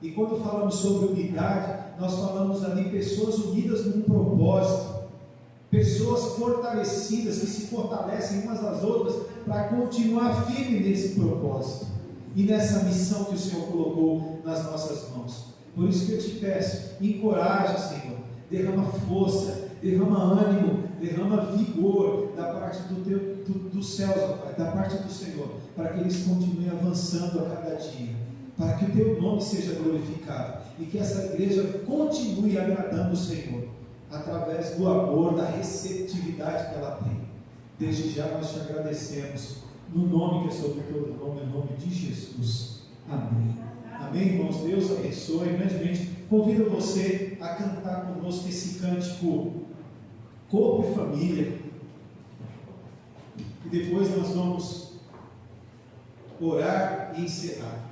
e quando falamos sobre unidade, nós falamos ali pessoas unidas num propósito, pessoas fortalecidas, que se fortalecem umas às outras, para continuar firme nesse propósito, e nessa missão que o Senhor colocou nas nossas mãos. Por isso que eu te peço, encoraja, Senhor, derrama força, derrama ânimo, derrama vigor da parte dos céus, ó Pai, da parte do Senhor, para que eles continuem avançando a cada dia, para que o teu nome seja glorificado, e que essa igreja continue agradando o Senhor, através do amor, da receptividade que ela tem. Desde já nós te agradecemos, no nome que é sobre todo nome, no nome de Jesus. Amém. Amém, irmãos? Deus abençoe grandemente. Convido você a cantar conosco esse cântico Corpo e Família. E depois nós vamos orar e encerrar.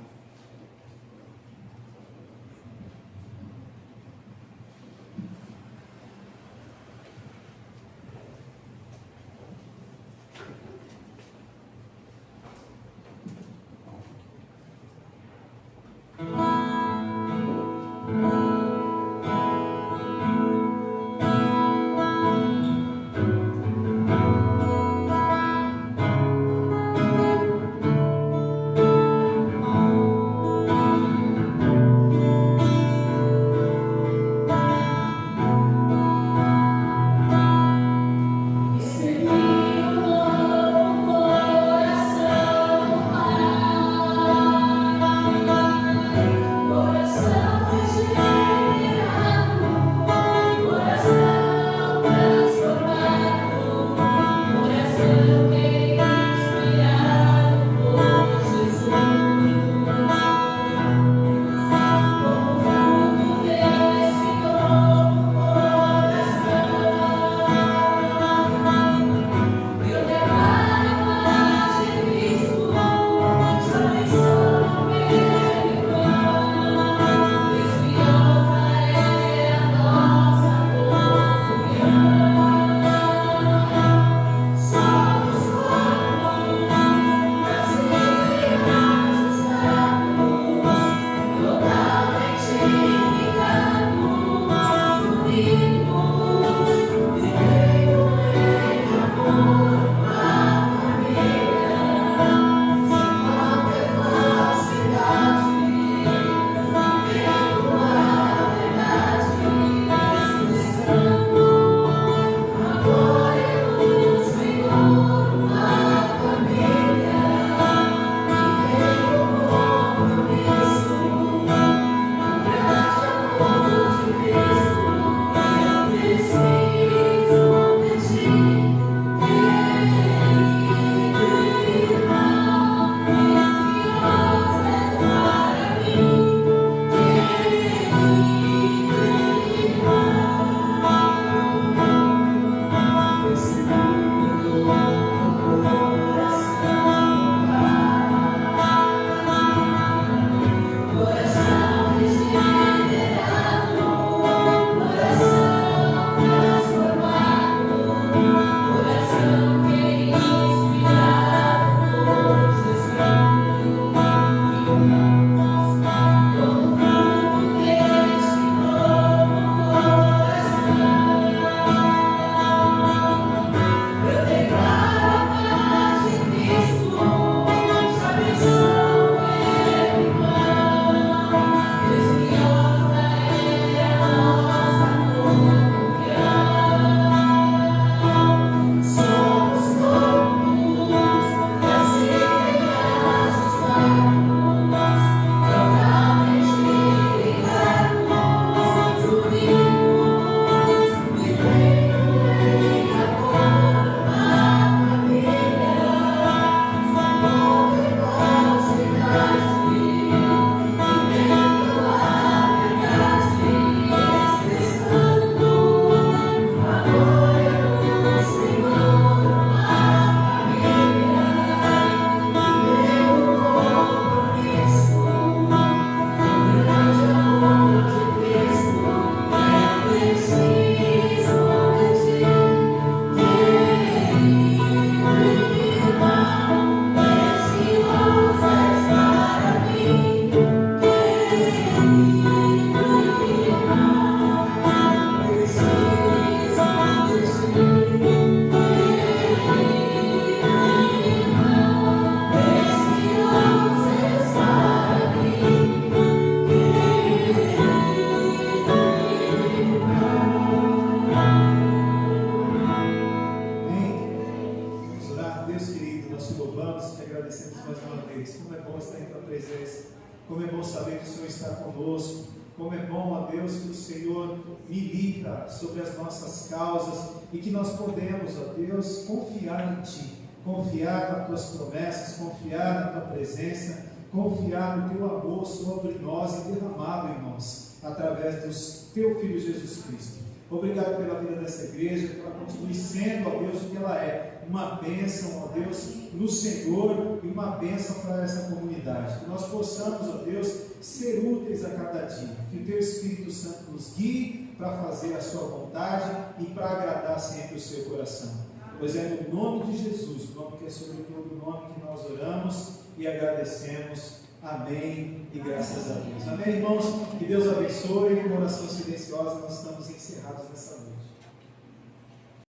Senhor está conosco. Como é bom, ó Deus, que o Senhor milita sobre as nossas causas e que nós podemos, ó Deus, confiar em Ti, confiar nas Tuas promessas, confiar na Tua presença, confiar no Teu amor sobre nós e derramado em nós, através do Teu Filho Jesus Cristo. Obrigado pela vida dessa igreja, que ela continue sendo, ó Deus, o que ela é, uma bênção, ó Deus, no Senhor e uma bênção para essa comunidade. Que nós possamos, ó Deus, ser úteis a cada dia. Que o Teu Espírito Santo nos guie para fazer a Sua vontade e para agradar sempre o Seu coração. Pois é no nome de Jesus, o nome que é sobre todo nome, que nós oramos e agradecemos. Amém e graças a Deus. Amém, irmãos? Que Deus abençoe. Em oração silenciosa, nós estamos encerrados nessa noite.